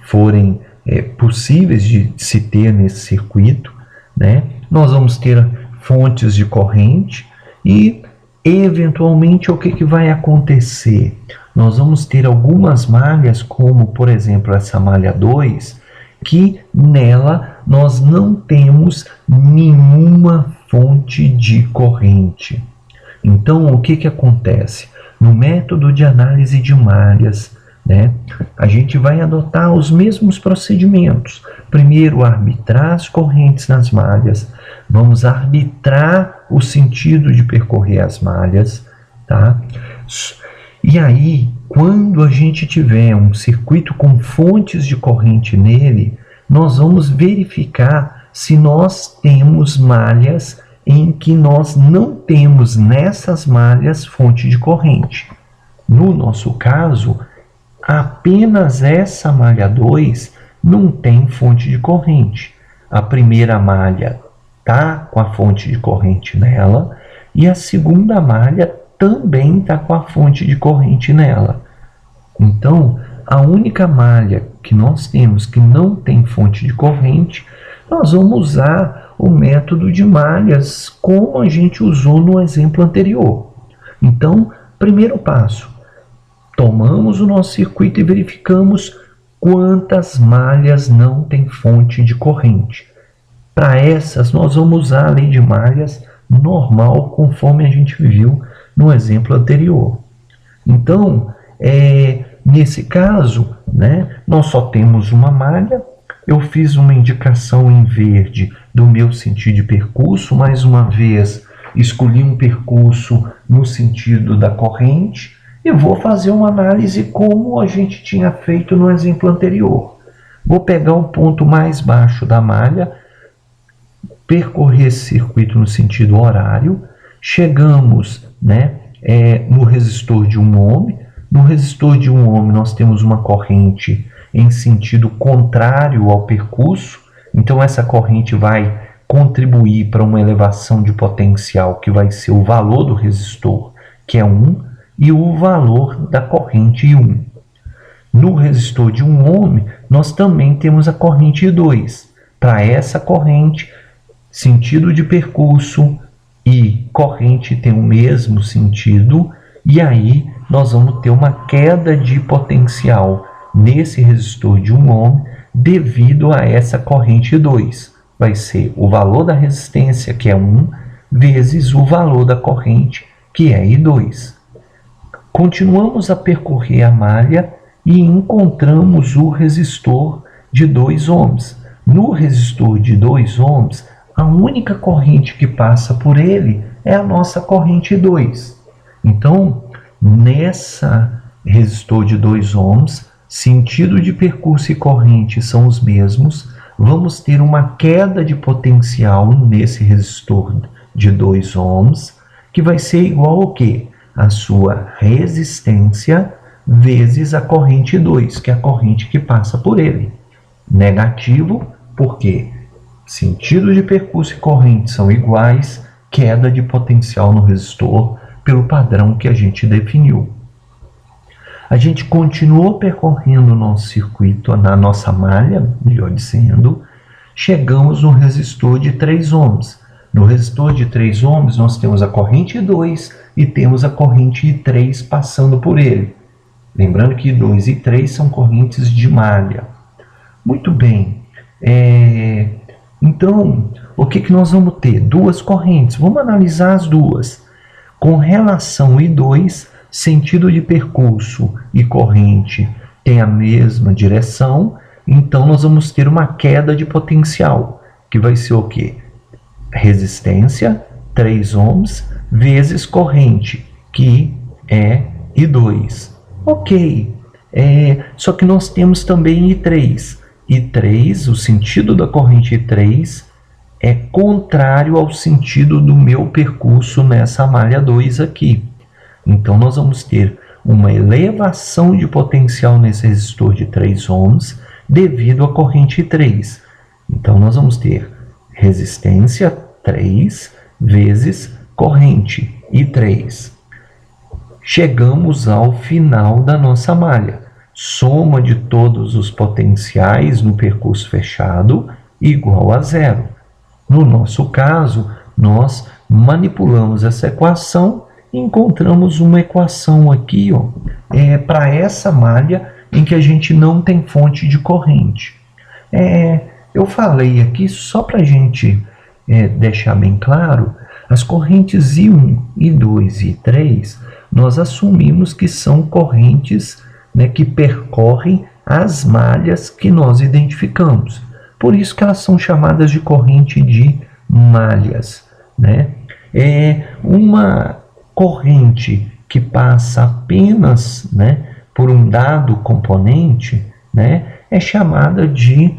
forem possíveis de se ter nesse circuito, Nós vamos ter fontes de corrente e, eventualmente, o que vai acontecer? Nós vamos ter algumas malhas, como, por exemplo, essa malha 2, que nela nós não temos nenhuma fonte de corrente. Então, o que acontece? No método de análise de malhas, né? A gente vai adotar os mesmos procedimentos. Primeiro, arbitrar as correntes nas malhas. Vamos arbitrar o sentido de percorrer as malhas, tá? E aí, quando a gente tiver um circuito com fontes de corrente nele, nós vamos verificar se nós temos malhas em que nós não temos nessas malhas fonte de corrente. No nosso caso, apenas essa malha 2 não tem fonte de corrente. A primeira malha está com a fonte de corrente nela e a segunda malha também está com a fonte de corrente nela. Então, a única malha que nós temos que não tem fonte de corrente, nós vamos usar o método de malhas como a gente usou no exemplo anterior. Então, primeiro passo, tomamos o nosso circuito e verificamos quantas malhas não tem fonte de corrente. Para essas, nós vamos usar a lei de malhas normal, conforme a gente viu no exemplo anterior. Então, nesse caso, né, nós só temos uma malha. Eu fiz uma indicação em verde do meu sentido de percurso. Mais uma vez, escolhi um percurso no sentido da corrente e vou fazer uma análise como a gente tinha feito no exemplo anterior. Vou pegar o ponto mais baixo da malha, percorrer esse circuito no sentido horário. Chegamos, né, no resistor de 1 ohm. No resistor de 1 ohm nós temos uma corrente em sentido contrário ao percurso. Então essa corrente vai contribuir para uma elevação de potencial que vai ser o valor do resistor, que é 1, e o valor da corrente 1. No resistor de 1 ohm nós também temos a corrente 2. Para essa corrente, sentido de percurso e corrente tem o mesmo sentido, e aí nós vamos ter uma queda de potencial nesse resistor de 1 ohm devido a essa corrente 2. Vai ser o valor da resistência, que é 1, vezes o valor da corrente, que é I2. Continuamos a percorrer a malha e encontramos o resistor de 2 ohms. No resistor de 2 ohms, a única corrente que passa por ele é a nossa corrente 2. Então, nessa resistor de 2 ohms, sentido de percurso e corrente são os mesmos. Vamos ter uma queda de potencial nesse resistor de 2 ohms, que vai ser igual ao quê? A sua resistência vezes a corrente 2, que é a corrente que passa por ele. Negativo, porque sentido de percurso e corrente são iguais, queda de potencial no resistor pelo padrão que a gente definiu. A gente continuou percorrendo o nosso circuito, na nossa malha, melhor dizendo, chegamos no resistor de 3 ohms. No resistor de 3 ohms nós temos a corrente 2 e temos a corrente 3 passando por ele. Lembrando que 2 e 3 são correntes de malha. Muito bem. Então, o que nós vamos ter? Duas correntes. Vamos analisar as duas. Com relação I2, sentido de percurso e corrente tem a mesma direção, então nós vamos ter uma queda de potencial, que vai ser o quê? Resistência, 3 ohms, vezes corrente, que é I2. Ok, só que nós temos também I3. I3, o sentido da corrente I3 é contrário ao sentido do meu percurso nessa malha 2 aqui. Então, nós vamos ter uma elevação de potencial nesse resistor de 3 ohms devido à corrente 3. Então, nós vamos ter resistência 3 vezes corrente I3. Chegamos ao final da nossa malha. Soma de todos os potenciais no percurso fechado igual a 0. No nosso caso, nós manipulamos essa equação e encontramos uma equação aqui, para essa malha em que a gente não tem fonte de corrente. Eu falei aqui só para a gente deixar bem claro, as correntes I1, I2 e I3, nós assumimos que são correntes né, que percorrem as malhas que nós identificamos. Por isso que elas são chamadas de corrente de malhas, né? Uma corrente que passa apenas, né, por um dado componente, né, é chamada de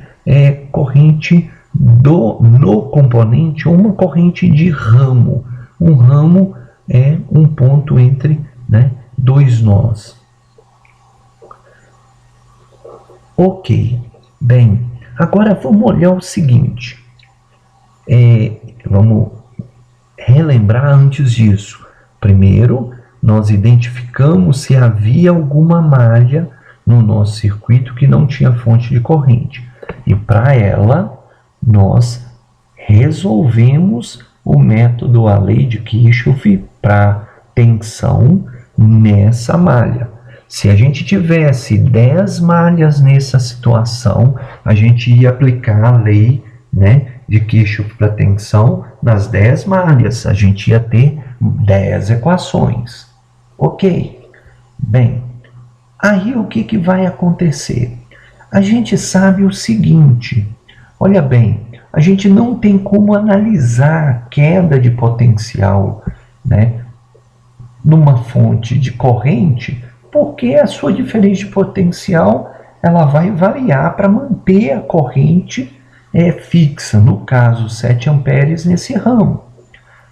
corrente no componente, ou uma corrente de ramo. Um ramo é um ponto entre, né, dois nós. Ok, bem, agora vamos olhar o seguinte, vamos relembrar antes disso. Primeiro, nós identificamos se havia alguma malha no nosso circuito que não tinha fonte de corrente. E para ela, nós resolvemos o método, a lei de Kirchhoff, para tensão nessa malha. Se a gente tivesse 10 malhas nessa situação, a gente ia aplicar a lei, né, de Kirchhoff para tensão nas 10 malhas. A gente ia ter 10 equações. Ok. Bem, aí o que vai acontecer? A gente sabe o seguinte, olha bem, a gente não tem como analisar a queda de potencial, né, numa fonte de corrente, porque a sua diferença de potencial ela vai variar para manter a corrente fixa, no caso 7 amperes nesse ramo.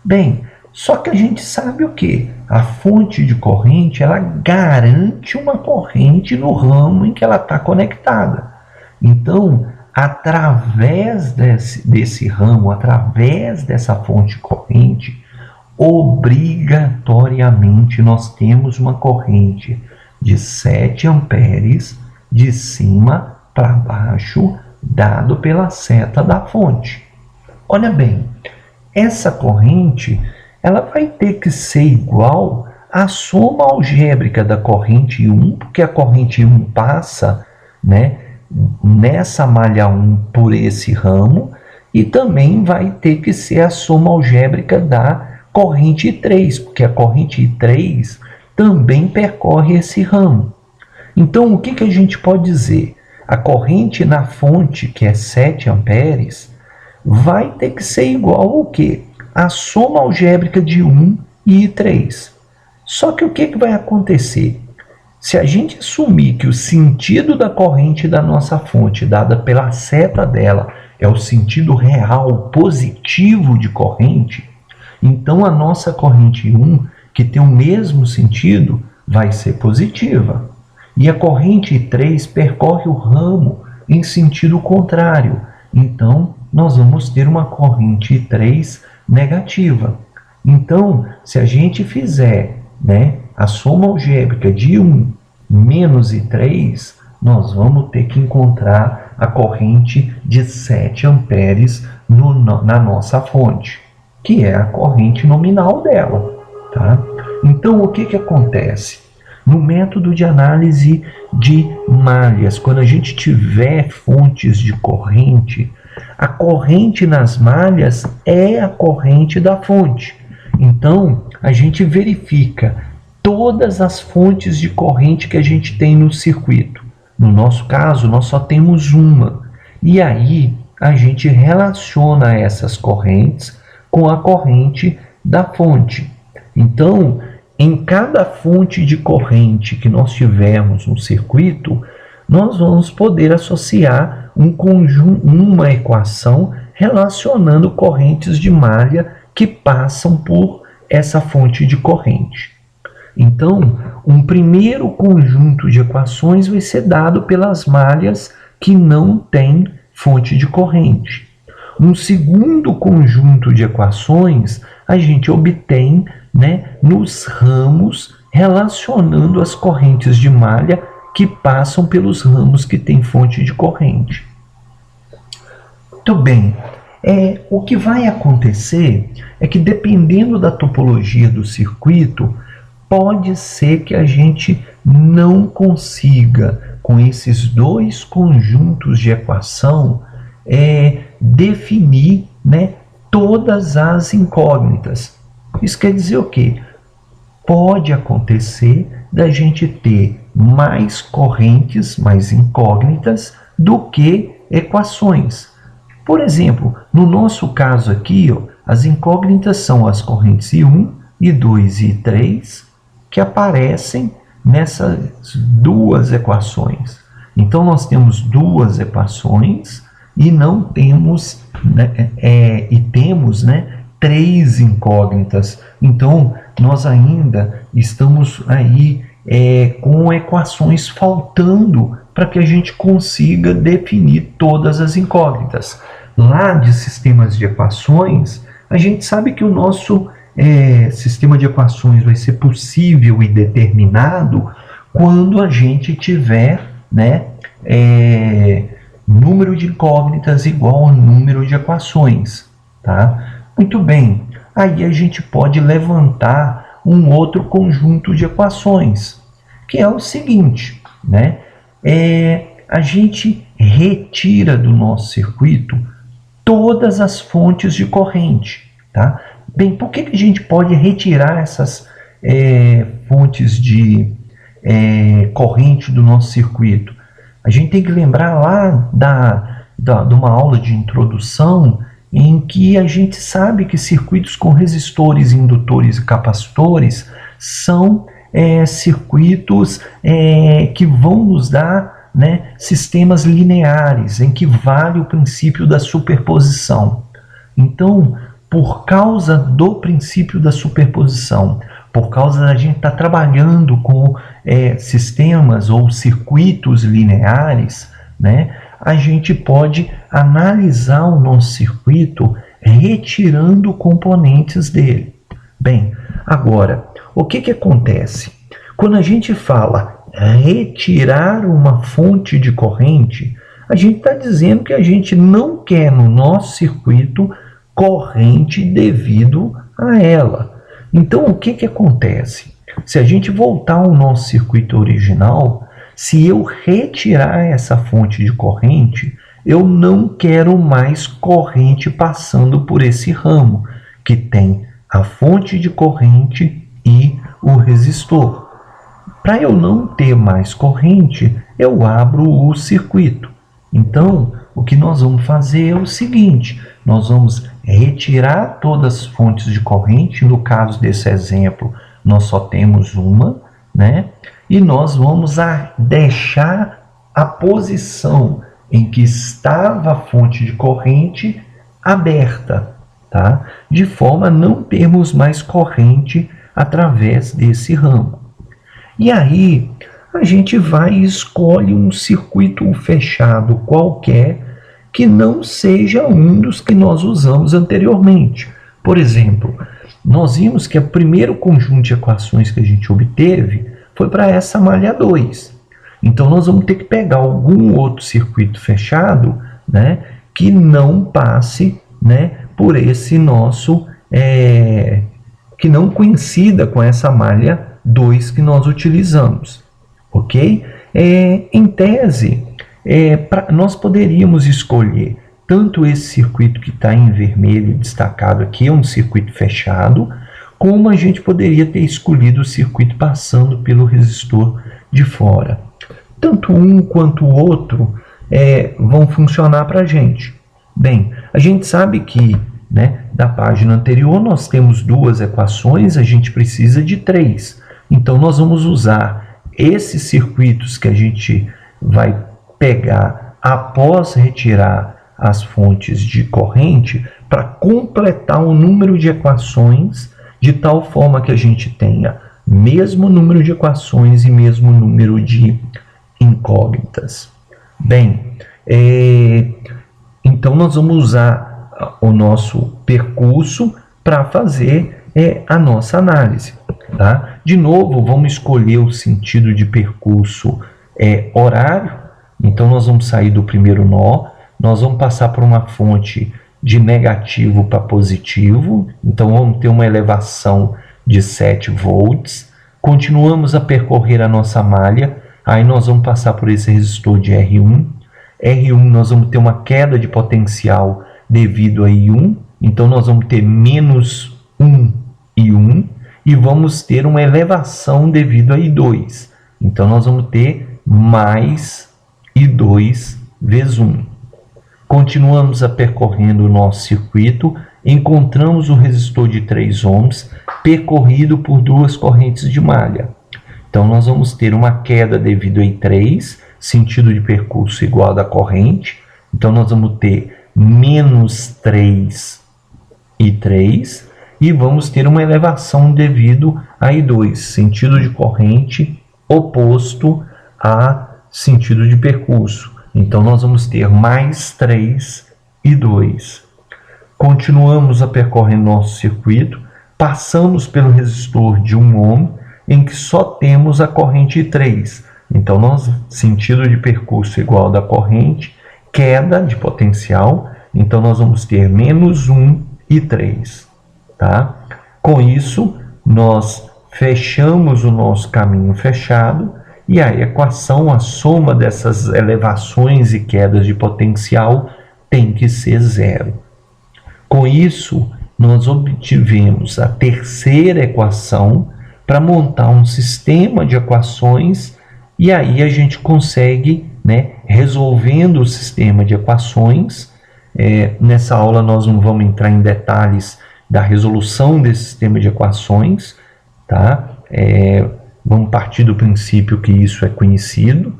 Bem, só que a gente sabe o que? A fonte de corrente ela garante uma corrente no ramo em que ela está conectada. Então, através desse ramo, através dessa fonte de corrente, obrigatoriamente nós temos uma corrente de 7 amperes de cima para baixo, dado pela seta da fonte. Olha bem, essa corrente ela vai ter que ser igual à soma algébrica da corrente 1, porque a corrente 1 passa, né, nessa malha 1 por esse ramo, e também vai ter que ser a soma algébrica da corrente 3, porque a corrente 3 também percorre esse ramo. Então, o que a gente pode dizer? A corrente na fonte, que é 7 amperes, vai ter que ser igual ao quê? A soma algébrica de 1 e 3. Só que o que vai acontecer? Se a gente assumir que o sentido da corrente da nossa fonte, dada pela seta dela, é o sentido real, positivo de corrente, então a nossa corrente 1, que tem o mesmo sentido, vai ser positiva. E a corrente 3 percorre o ramo em sentido contrário. Então, nós vamos ter uma corrente 3 negativa. Então, se a gente fizer, né, a soma algébrica de 1 menos e 3, nós vamos ter que encontrar a corrente de 7 amperes na nossa fonte, que é a corrente nominal dela. Tá? Então, o que acontece? No método de análise de malhas, quando a gente tiver fontes de corrente, a corrente nas malhas é a corrente da fonte. Então, a gente verifica todas as fontes de corrente que a gente tem no circuito. No nosso caso, nós só temos uma. E aí, a gente relaciona essas correntes com a corrente da fonte. Então, em cada fonte de corrente que nós tivermos no circuito, nós vamos poder associar uma equação relacionando correntes de malha que passam por essa fonte de corrente. Então, um primeiro conjunto de equações vai ser dado pelas malhas que não têm fonte de corrente. Um segundo conjunto de equações a gente obtém, né, nos ramos relacionando as correntes de malha que passam pelos ramos que têm fonte de corrente. Muito bem. O que vai acontecer é que, dependendo da topologia do circuito, pode ser que a gente não consiga, com esses dois conjuntos de equação, definir, né, todas as incógnitas. Isso quer dizer o quê? Pode acontecer da gente ter mais correntes, mais incógnitas, do que equações. Por exemplo, no nosso caso aqui, ó, as incógnitas são as correntes I1, I2 e I3, que aparecem nessas duas equações. Então, nós temos duas equações e não temos, temos três incógnitas. Então, nós ainda estamos aí com equações faltando para que a gente consiga definir todas as incógnitas. Lá de sistemas de equações, a gente sabe que o nosso sistema de equações vai ser possível e determinado quando a gente tiver número de incógnitas igual ao número de equações, tá? Muito bem, aí a gente pode levantar um outro conjunto de equações, que é o seguinte, a gente retira do nosso circuito todas as fontes de corrente, tá? Bem, por que a gente pode retirar essas fontes de corrente do nosso circuito? A gente tem que lembrar lá de uma aula de introdução em que a gente sabe que circuitos com resistores, indutores e capacitores são circuitos que vão nos dar sistemas lineares, em que vale o princípio da superposição. Então, por causa do princípio da superposição, por causa da gente estar trabalhando com sistemas ou circuitos lineares, a gente pode analisar o nosso circuito retirando componentes dele. Bem, agora, o que acontece? Quando a gente fala retirar uma fonte de corrente, a gente está dizendo que a gente não quer no nosso circuito corrente devido a ela. Então, o que acontece? Se a gente voltar ao nosso circuito original, se eu retirar essa fonte de corrente, eu não quero mais corrente passando por esse ramo, que tem a fonte de corrente e o resistor. Para eu não ter mais corrente, eu abro o circuito. Então, o que nós vamos fazer é o seguinte: nós vamos retirar todas as fontes de corrente. No caso desse exemplo, nós só temos uma, e nós vamos deixar a posição em que estava a fonte de corrente aberta, tá? De forma a não termos mais corrente através desse ramo. E aí, a gente vai e escolhe um circuito fechado qualquer que não seja um dos que nós usamos anteriormente. Por exemplo, nós vimos que o primeiro conjunto de equações que a gente obteve foi para essa malha 2. Então, nós vamos ter que pegar algum outro circuito fechado, que não passe, por esse nosso, que não coincida com essa malha 2 que nós utilizamos, ok? Em tese, nós poderíamos escolher tanto esse circuito que está em vermelho destacado aqui, é um circuito fechado, como a gente poderia ter escolhido o circuito passando pelo resistor de fora. Tanto um quanto o outro vão funcionar para a gente. Bem, a gente sabe que da página anterior nós temos duas equações, a gente precisa de 3. Então, nós vamos usar esses circuitos que a gente vai pegar após retirar as fontes de corrente para completar o número de equações de tal forma que a gente tenha mesmo número de equações e mesmo número de incógnitas. Bem, então nós vamos usar o nosso percurso para fazer a nossa análise. Tá? De novo, vamos escolher o sentido de percurso horário. Então, nós vamos sair do primeiro nó, nós vamos passar por uma fonte de negativo para positivo. Então, vamos ter uma elevação de 7 volts. Continuamos a percorrer a nossa malha, aí nós vamos passar por esse resistor de R1. R1 nós vamos ter uma queda de potencial devido a I1. Então, nós vamos ter menos 1 I1. E vamos ter uma elevação devido a I2. Então, nós vamos ter mais I2 vezes 1. Continuamos a percorrendo o nosso circuito, encontramos o resistor de 3 ohms percorrido por duas correntes de malha. Então, nós vamos ter uma queda devido a I3, sentido de percurso igual da corrente. Então, nós vamos ter menos 3 I3 e vamos ter uma elevação devido a I2, sentido de corrente oposto a sentido de percurso. Então, nós vamos ter mais 3 I2. Continuamos a percorrer nosso circuito, passamos pelo resistor de 1 ohm, em que só temos a corrente I3. Então, sentido de percurso igual da corrente, queda de potencial, então nós vamos ter menos 1 I3. Tá? Com isso, nós fechamos o nosso caminho fechado, e a equação, a soma dessas elevações e quedas de potencial tem que ser zero. Com isso, nós obtivemos a terceira equação para montar um sistema de equações, e aí a gente consegue, resolvendo o sistema de equações. Nessa aula nós não vamos entrar em detalhes da resolução desse sistema de equações, tá? Vamos partir do princípio que isso é conhecido,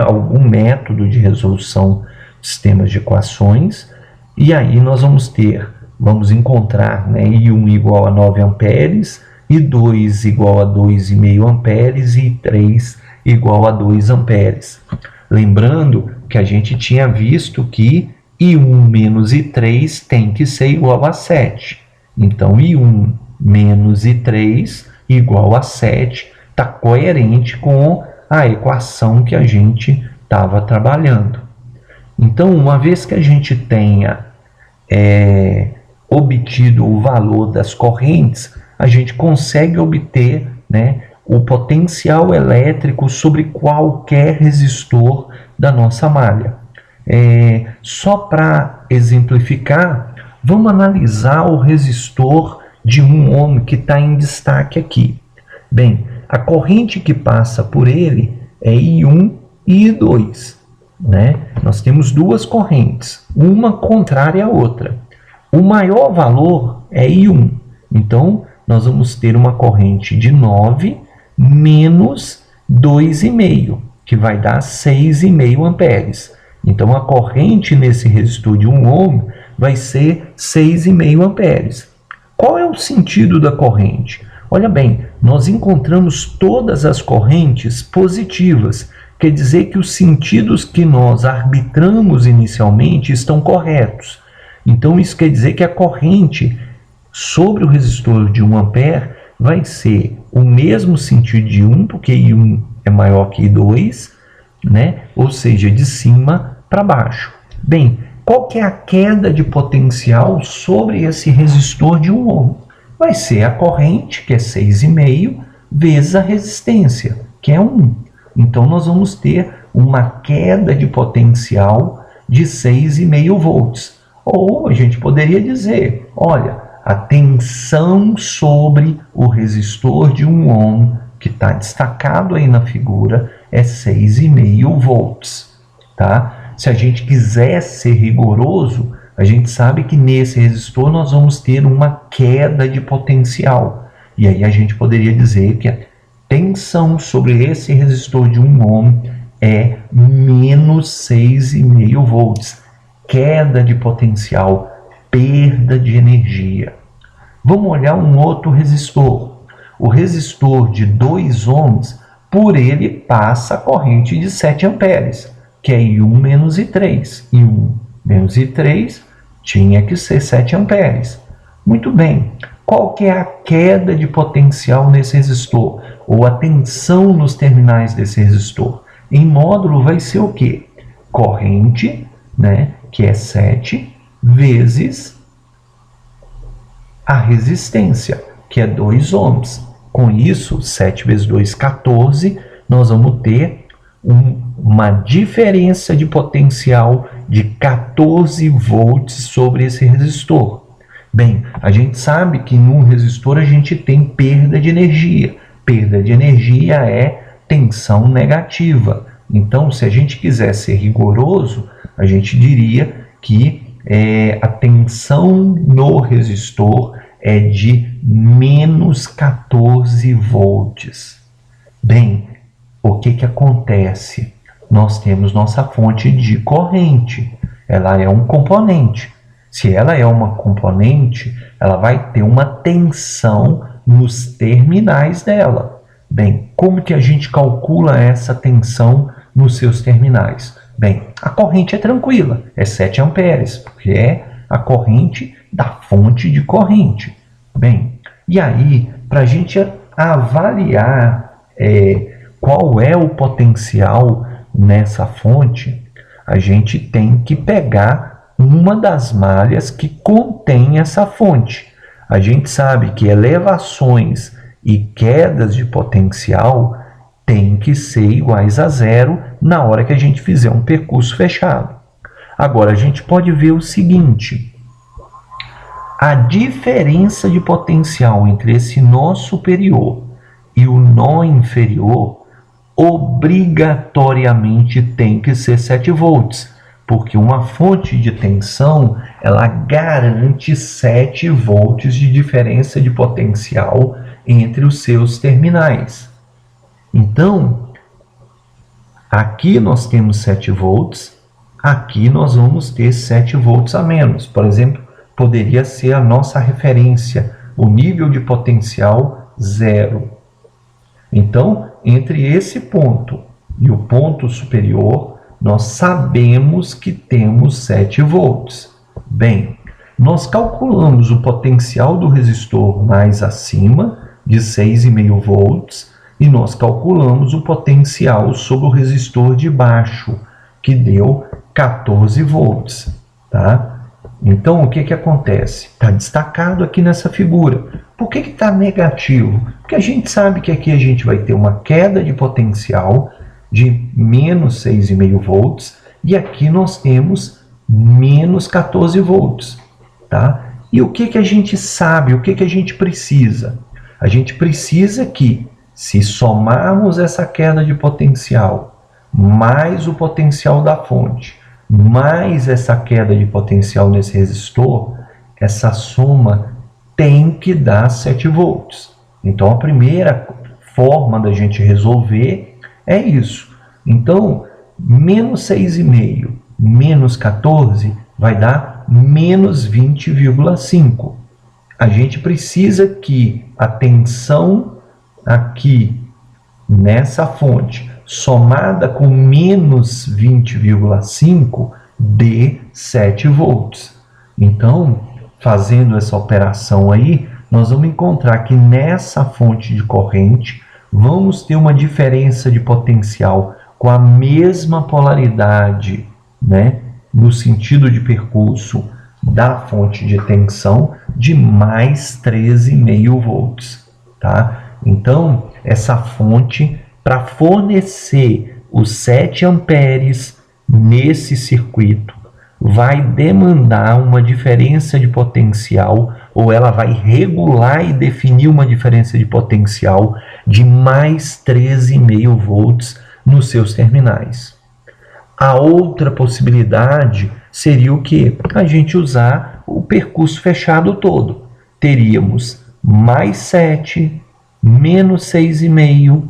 algum método de resolução de sistemas de equações, e aí nós vamos encontrar I1 igual a 9 amperes, I2 igual a 2,5 amperes e I3 igual a 2 amperes. Lembrando que a gente tinha visto que I1 menos I3 tem que ser igual a 7. Então, I1 menos I3 igual a 7 está coerente com a equação que a gente estava trabalhando. Então, uma vez que a gente tenha obtido o valor das correntes, a gente consegue obter o potencial elétrico sobre qualquer resistor da nossa malha. Só para exemplificar, vamos analisar o resistor de 1 ohm que está em destaque aqui. Bem, a corrente que passa por ele é I1 e I2. Nós temos duas correntes, uma contrária à outra. O maior valor é I1. Então, nós vamos ter uma corrente de 9 menos 2,5, que vai dar 6,5 amperes. Então, a corrente nesse resistor de 1 ohm vai ser 6,5 amperes. Qual é o sentido da corrente? Olha bem, nós encontramos todas as correntes positivas. Quer dizer que os sentidos que nós arbitramos inicialmente estão corretos. Então, isso quer dizer que a corrente sobre o resistor de 1 ampere vai ser o mesmo sentido de 1, porque I1 é maior que I2, ou seja, de cima para baixo. Bem, qual que é a queda de potencial sobre esse resistor de 1 ohm? Vai ser a corrente, que é 6,5, vezes a resistência, que é 1. Então, nós vamos ter uma queda de potencial de 6,5 volts. Ou a gente poderia dizer, olha, a tensão sobre o resistor de 1 ohm, que está destacado aí na figura, é 6,5 volts. Tá? Se a gente quiser ser rigoroso, a gente sabe que nesse resistor nós vamos ter uma queda de potencial. E aí a gente poderia dizer que a tensão sobre esse resistor de 1 ohm é menos 6,5 volts. Queda de potencial, perda de energia. Vamos olhar um outro resistor. O resistor de 2 ohms, por ele passa a corrente de 7 amperes, que é I1 menos I3. I1 menos I3 tinha que ser 7 amperes. Muito bem. Qual que é a queda de potencial nesse resistor? Ou a tensão nos terminais desse resistor? Em módulo vai ser o quê? Corrente, que é 7, vezes a resistência, que é 2 ohms. Com isso, 7 vezes 2, 14, nós vamos ter uma diferença de potencial de 14 volts sobre esse resistor. Bem, a gente sabe que num resistor a gente tem perda de energia. Perda de energia é tensão negativa. Então, se a gente quiser ser rigoroso, a gente diria que a tensão no resistor é de menos 14 volts. Bem, o que acontece? Nós temos nossa fonte de corrente. Ela é um componente. Se ela é uma componente, ela vai ter uma tensão nos terminais dela. Bem, como que a gente calcula essa tensão nos seus terminais? Bem, a corrente é tranquila, é 7 amperes, porque é a corrente da fonte de corrente. Bem, e aí, para a gente avaliar qual é o potencial nessa fonte, a gente tem que pegar uma das malhas que contém essa fonte. A gente sabe que elevações e quedas de potencial têm que ser iguais a zero na hora que a gente fizer um percurso fechado. Agora, a gente pode ver o seguinte: a diferença de potencial entre esse nó superior e o nó inferior obrigatoriamente tem que ser 7 volts, porque uma fonte de tensão ela garante 7 volts de diferença de potencial entre os seus terminais. Então, aqui nós temos 7 volts, aqui nós vamos ter 7 volts a menos. Por exemplo, poderia ser a nossa referência, o nível de potencial 0. Então, entre esse ponto e o ponto superior, nós sabemos que temos 7 volts. Bem, nós calculamos o potencial do resistor mais acima, de 6,5 volts, e nós calculamos o potencial sobre o resistor de baixo, que deu 14 volts. Tá? Então, o que acontece? Está destacado aqui nessa figura. Por que está negativo? Porque a gente sabe que aqui a gente vai ter uma queda de potencial de menos 6,5 volts e aqui nós temos menos 14 volts. Tá? E o que a gente sabe? O que a gente precisa? A gente precisa que, se somarmos essa queda de potencial mais o potencial da fonte, mais essa queda de potencial nesse resistor, essa soma tem que dar 7 volts. Então, a primeira forma da gente resolver é isso. Então, menos 6,5 menos 14 vai dar menos 20,5. A gente precisa que a tensão aqui nessa fonte, somada com menos 20,5, dê 7 volts. Então, fazendo essa operação aí, nós vamos encontrar que nessa fonte de corrente vamos ter uma diferença de potencial com a mesma polaridade, né, no sentido de percurso da fonte de tensão, de mais 13,5 volts. Tá? Então, essa fonte, para fornecer os 7 amperes nesse circuito, vai demandar uma diferença de potencial, ou ela vai regular e definir uma diferença de potencial de mais 13,5 volts nos seus terminais. A outra possibilidade seria o quê? A gente usar o percurso fechado todo. Teríamos mais 7, menos 6,5,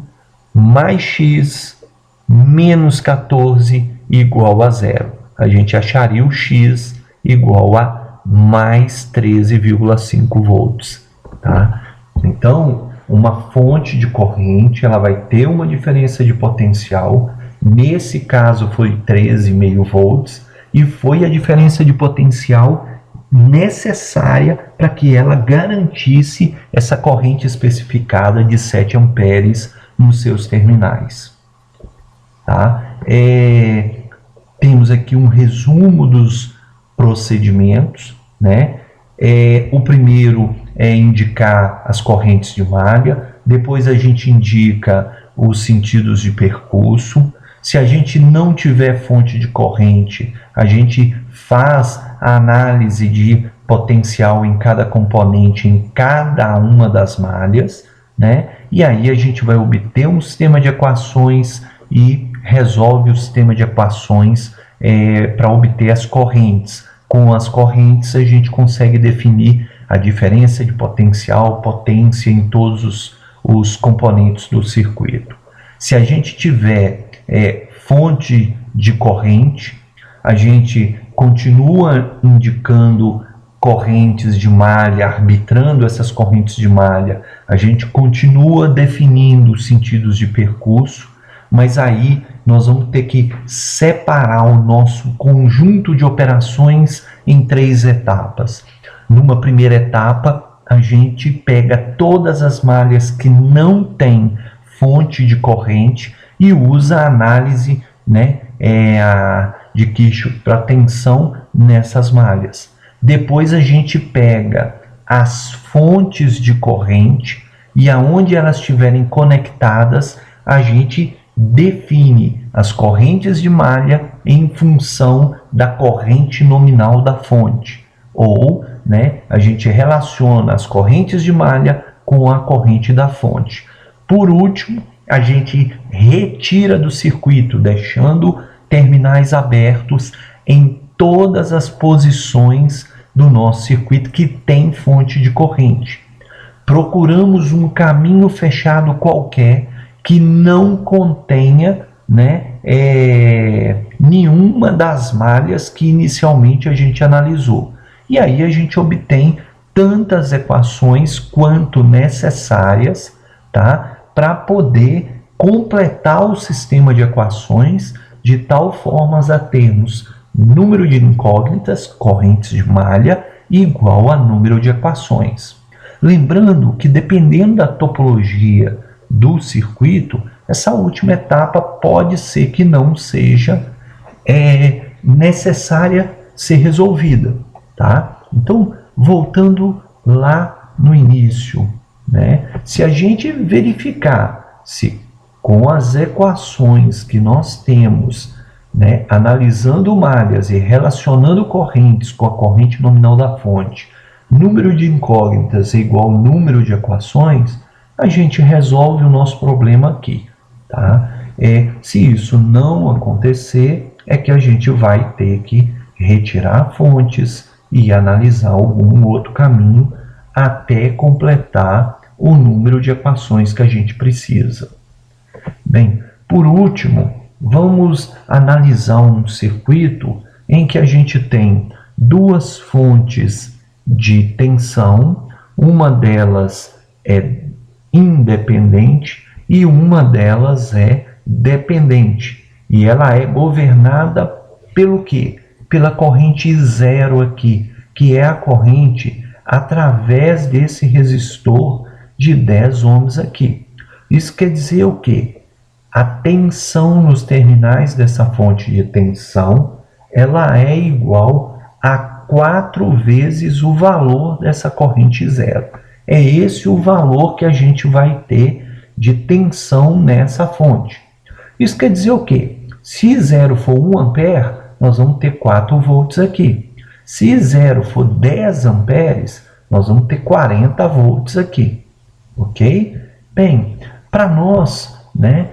mais x, menos 14 igual a 0. A gente acharia o x igual a mais 13,5 volts. Tá? Então, uma fonte de corrente ela vai ter uma diferença de potencial. Nesse caso foi 13,5 volts e foi a diferença de potencial necessária para que ela garantisse essa corrente especificada de 7 amperes nos seus terminais. Tá? Temos aqui um resumo dos procedimentos, né? O primeiro é indicar as correntes de malha, depois a gente indica os sentidos de percurso. Se a gente não tiver fonte de corrente, a gente faz a análise de potencial em cada componente, em cada uma das malhas, né? E aí a gente vai obter um sistema de equações e resolve o sistema de equações para obter as correntes. Com as correntes a gente consegue definir a diferença de potencial, potência em todos os componentes do circuito. Se a gente tiver fonte de corrente, a gente continua indicando correntes de malha, arbitrando essas correntes de malha, a gente continua definindo os sentidos de percurso, mas aí nós vamos ter que separar o nosso conjunto de operações em 3 etapas. Numa primeira etapa, a gente pega todas as malhas que não têm fonte de corrente e usa a análise, né, de Kirchhoff para tensão nessas malhas. Depois a gente pega as fontes de corrente e aonde elas estiverem conectadas, a gente define as correntes de malha em função da corrente nominal da fonte. Ou, né, a gente relaciona as correntes de malha com a corrente da fonte. Por último, a gente retira do circuito, deixando terminais abertos em todas as posições do nosso circuito que tem fonte de corrente. Procuramos um caminho fechado qualquer que não contenha, né, nenhuma das malhas que inicialmente a gente analisou. E aí a gente obtém tantas equações quanto necessárias, tá, para poder completar o sistema de equações de tal forma a termos número de incógnitas, correntes de malha, igual a número de equações. Lembrando que dependendo da topologia do circuito, essa última etapa pode ser que não seja necessária ser resolvida, tá? Então, voltando lá no início, né? Se a gente verificar se com as equações que nós temos, né, analisando malhas e relacionando correntes com a corrente nominal da fonte, número de incógnitas é igual ao número de equações, a gente resolve o nosso problema aqui, tá? Se isso não acontecer, é que a gente vai ter que retirar fontes e analisar algum outro caminho até completar o número de equações que a gente precisa. Bem, por último, vamos analisar um circuito em que a gente tem 2 fontes de tensão, uma delas é independente e uma delas é dependente. E ela é governada pelo quê? Pela corrente zero aqui, que é a corrente através desse resistor de 10 ohms aqui. Isso quer dizer o quê? A tensão nos terminais dessa fonte de tensão, ela é igual a 4 vezes o valor dessa corrente zero. É esse o valor que a gente vai ter de tensão nessa fonte. Isso quer dizer o quê? Se zero for 1 ampere, nós vamos ter 4 volts aqui. Se zero for 10 amperes, nós vamos ter 40 volts aqui. Ok? Bem, para nós, né,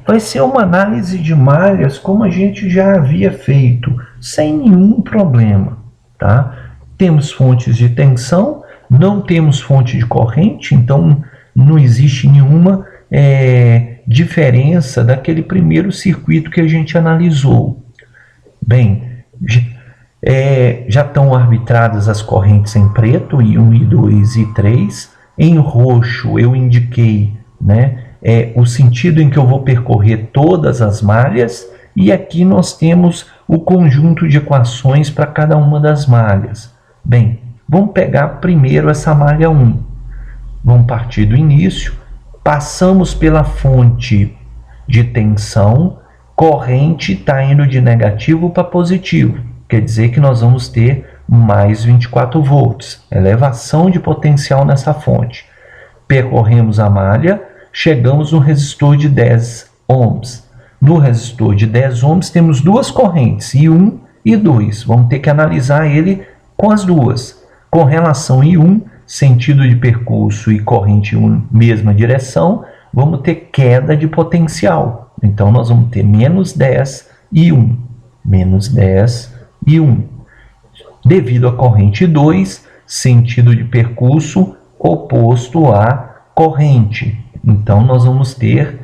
vai ser uma análise de malhas como a gente já havia feito, sem nenhum problema. Tá? Temos fontes de tensão, não temos fonte de corrente, então não existe nenhuma diferença daquele primeiro circuito que a gente analisou. Bem, já estão arbitradas as correntes em preto, I1, I2 e I3. Em roxo eu indiquei, né, o sentido em que eu vou percorrer todas as malhas, e aqui nós temos o conjunto de equações para cada uma das malhas. Bem, vamos pegar primeiro essa malha 1. Vamos partir do início, passamos pela fonte de tensão, corrente está indo de negativo para positivo, quer dizer que nós vamos ter mais 24 volts, elevação de potencial nessa fonte. Percorremos a malha, chegamos no resistor de 10 ohms. No resistor de 10 ohms temos 2 correntes, I1 e I2. Vamos ter que analisar ele com as duas. Com relação a I1, sentido de percurso e corrente em mesma direção, vamos ter queda de potencial. Então, nós vamos ter menos 10 e 1. Menos 10 e 1. Devido à corrente 2, sentido de percurso oposto à corrente. Então, nós vamos ter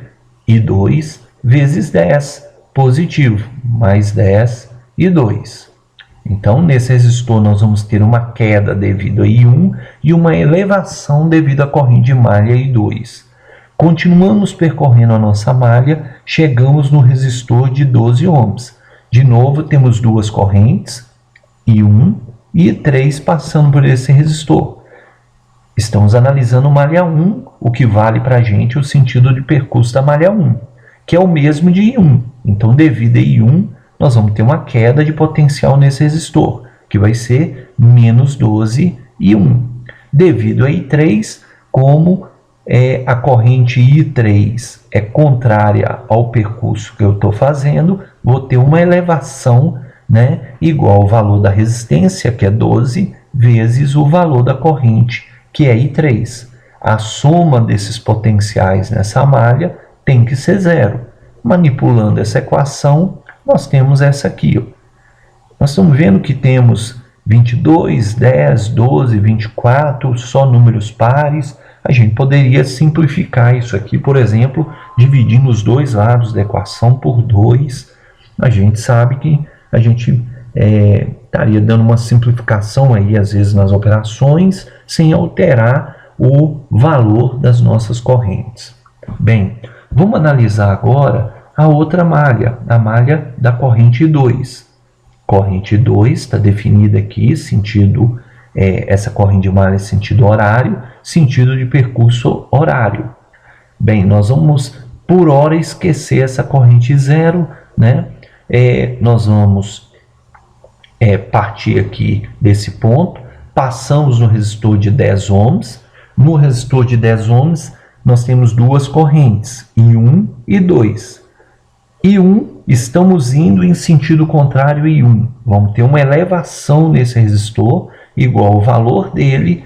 I2 vezes 10, positivo, mais 10 e 2. Então, nesse resistor, nós vamos ter uma queda devido a I1 e uma elevação devido à corrente de malha I2. Continuamos percorrendo a nossa malha, chegamos no resistor de 12 ohms. De novo, temos duas correntes, I1 e I3, passando por esse resistor. Estamos analisando malha 1, o que vale para a gente o sentido de percurso da malha 1, que é o mesmo de I1. Então, devido a I1, nós vamos ter uma queda de potencial nesse resistor, que vai ser menos 12 e 1. Devido a I3, como a corrente I3 é contrária ao percurso que eu estou fazendo, vou ter uma elevação, né, igual ao valor da resistência, que é 12, vezes o valor da corrente, que é I3. A soma desses potenciais nessa malha tem que ser zero. Manipulando essa equação, nós temos essa aqui. Nós estamos vendo que temos 22, 10, 12, 24, só números pares. A gente poderia simplificar isso aqui, por exemplo, dividindo os dois lados da equação por 2. A gente sabe que a gente estaria dando uma simplificação aí, às vezes, nas operações, sem alterar o valor das nossas correntes. Bem, vamos analisar agora a outra malha, a malha da corrente 2. Corrente 2 está definida aqui, sentido, essa corrente de malha sentido horário, sentido de percurso horário. Bem, nós vamos, por hora, esquecer essa corrente 0, né? Nós vamos partir aqui desse ponto, passamos no resistor de 10 ohms. No resistor de 10 ohms, nós temos duas correntes, I1 e 2. I1, estamos indo em sentido contrário a I1. Vamos ter uma elevação nesse resistor, igual ao valor dele,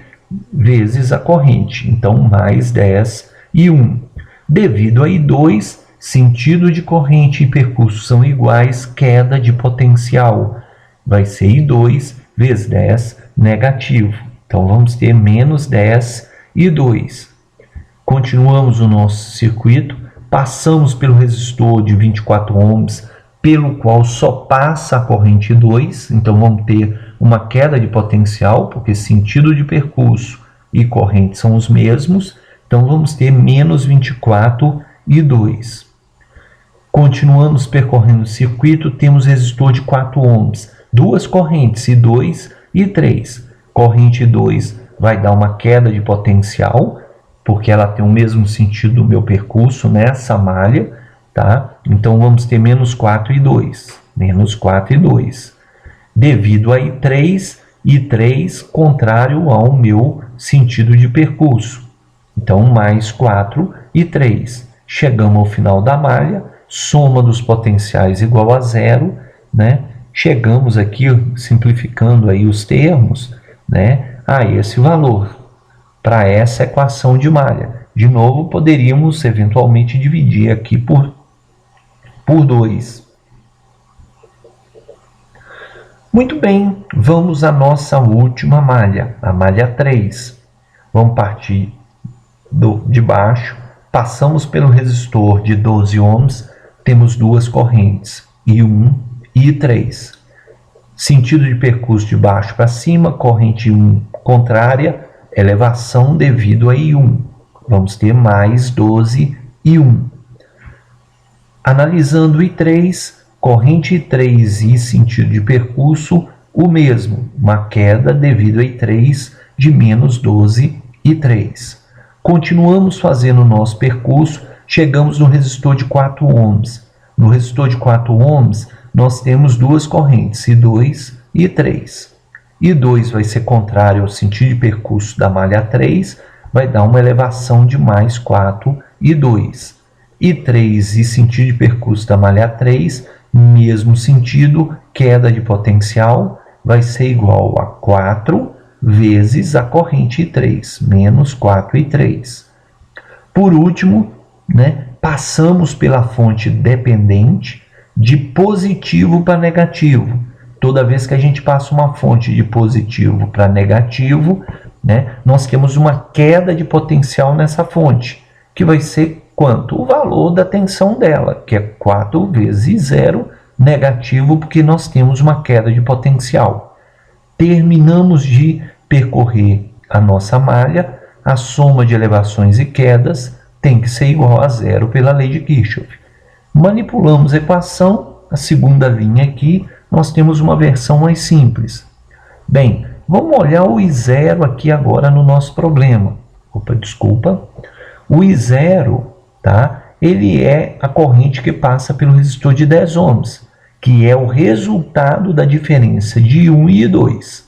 vezes a corrente. Então, mais 10 e 1. Devido a I2, sentido de corrente e percurso são iguais, queda de potencial. Vai ser I2 vezes 10 negativo. Então, vamos ter menos 10 e 2. Continuamos o nosso circuito, passamos pelo resistor de 24 ohms, pelo qual só passa a corrente 2. Então, vamos ter uma queda de potencial, porque sentido de percurso e corrente são os mesmos. Então, vamos ter menos 24 e 2. Continuamos percorrendo o circuito, temos resistor de 4 ohms, duas correntes, I2 e 3. Corrente 2 vai dar uma queda de potencial, porque ela tem o mesmo sentido do meu percurso nessa malha, tá? Então, vamos ter menos 4 e 2. Menos 4 e 2. Devido a I3, I3 contrário ao meu sentido de percurso. Então, mais 4 e 3. Chegamos ao final da malha, soma dos potenciais igual a zero, né? Chegamos aqui, simplificando aí os termos, né, a esse valor, para essa equação de malha. De novo, poderíamos eventualmente dividir aqui por 2. Muito bem, vamos à nossa última malha, a malha 3. Vamos partir de baixo, passamos pelo resistor de 12 ohms, temos duas correntes, I1 e I3. Sentido de percurso de baixo para cima, corrente 1 contrária, elevação devido a I1. Vamos ter mais 12 e 1. Analisando I3, corrente I3 e sentido de percurso, o mesmo, uma queda devido a I3 de menos 12 e 3. Continuamos fazendo o nosso percurso, chegamos no resistor de 4 ohms. No resistor de 4 ohms, nós temos duas correntes, I2 e I3. I2 vai ser contrário ao sentido de percurso da malha 3, vai dar uma elevação de mais 4 e 2. I3 e sentido de percurso da malha 3, mesmo sentido, queda de potencial, vai ser igual a 4 vezes a corrente I3, menos 4I3. Por último, né, passamos pela fonte dependente de positivo para negativo. Toda vez que a gente passa uma fonte de positivo para negativo, né, nós temos uma queda de potencial nessa fonte, que vai ser quanto? O valor da tensão dela, que é 4 vezes 0 negativo, porque nós temos uma queda de potencial. Terminamos de percorrer a nossa malha, a soma de elevações e quedas tem que ser igual a 0 pela lei de Kirchhoff. Manipulamos a equação, a segunda linha aqui, nós temos uma versão mais simples. Bem, vamos olhar o I0 aqui agora no nosso problema. Desculpa. O I0, tá? Ele é a corrente que passa pelo resistor de 10 ohms, que é o resultado da diferença de I1 e I2.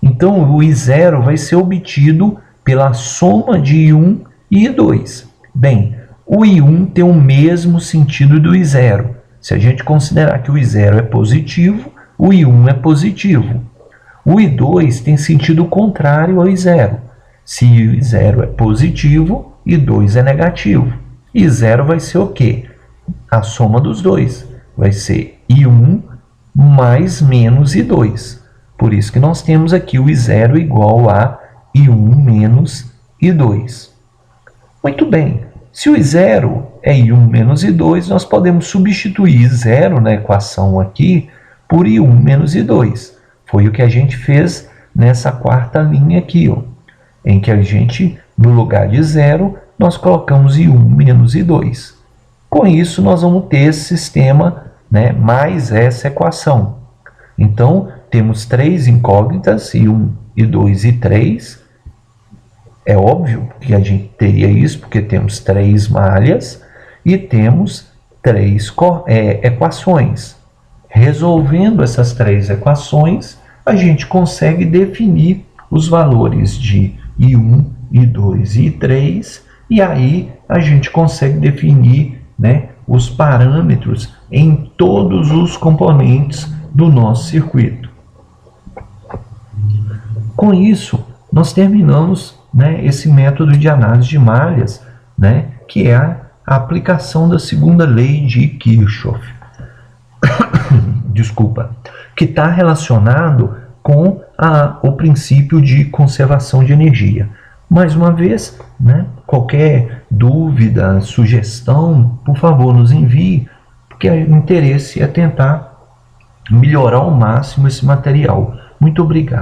Então, o I0 vai ser obtido pela soma de I1 e I2. Bem, o I1 tem o mesmo sentido do I0. Se a gente considerar que o I0 é positivo, o I1 é positivo. O I2 tem sentido contrário ao I0. Se I0 é positivo, I2 é negativo. I0 vai ser o quê? A soma dos dois. Vai ser I1 mais menos I2. Por isso que nós temos aqui o I0 igual a I1 menos I2. Muito bem. Se o I0 é I1 menos I2, nós podemos substituir I0 na equação aqui por I1 menos I2. Foi o que a gente fez nessa quarta linha aqui, ó, em que a gente, no lugar de 0, nós colocamos I1 menos I2. Com isso, nós vamos ter esse sistema, né, mais essa equação. Então, temos três incógnitas, I1, I2 e I3. É óbvio que a gente teria isso, porque temos três malhas e temos três equações. Resolvendo essas três equações, a gente consegue definir os valores de I1, I2 e I3, e aí a gente consegue definir, né, os parâmetros em todos os componentes do nosso circuito. Com isso, nós terminamos, né, esse método de análise de malhas, né, que é a aplicação da segunda lei de Kirchhoff. Desculpa, que está relacionado com o princípio de conservação de energia. Mais uma vez, né, qualquer dúvida, sugestão, por favor, nos envie, porque o interesse é tentar melhorar ao máximo esse material. Muito obrigado.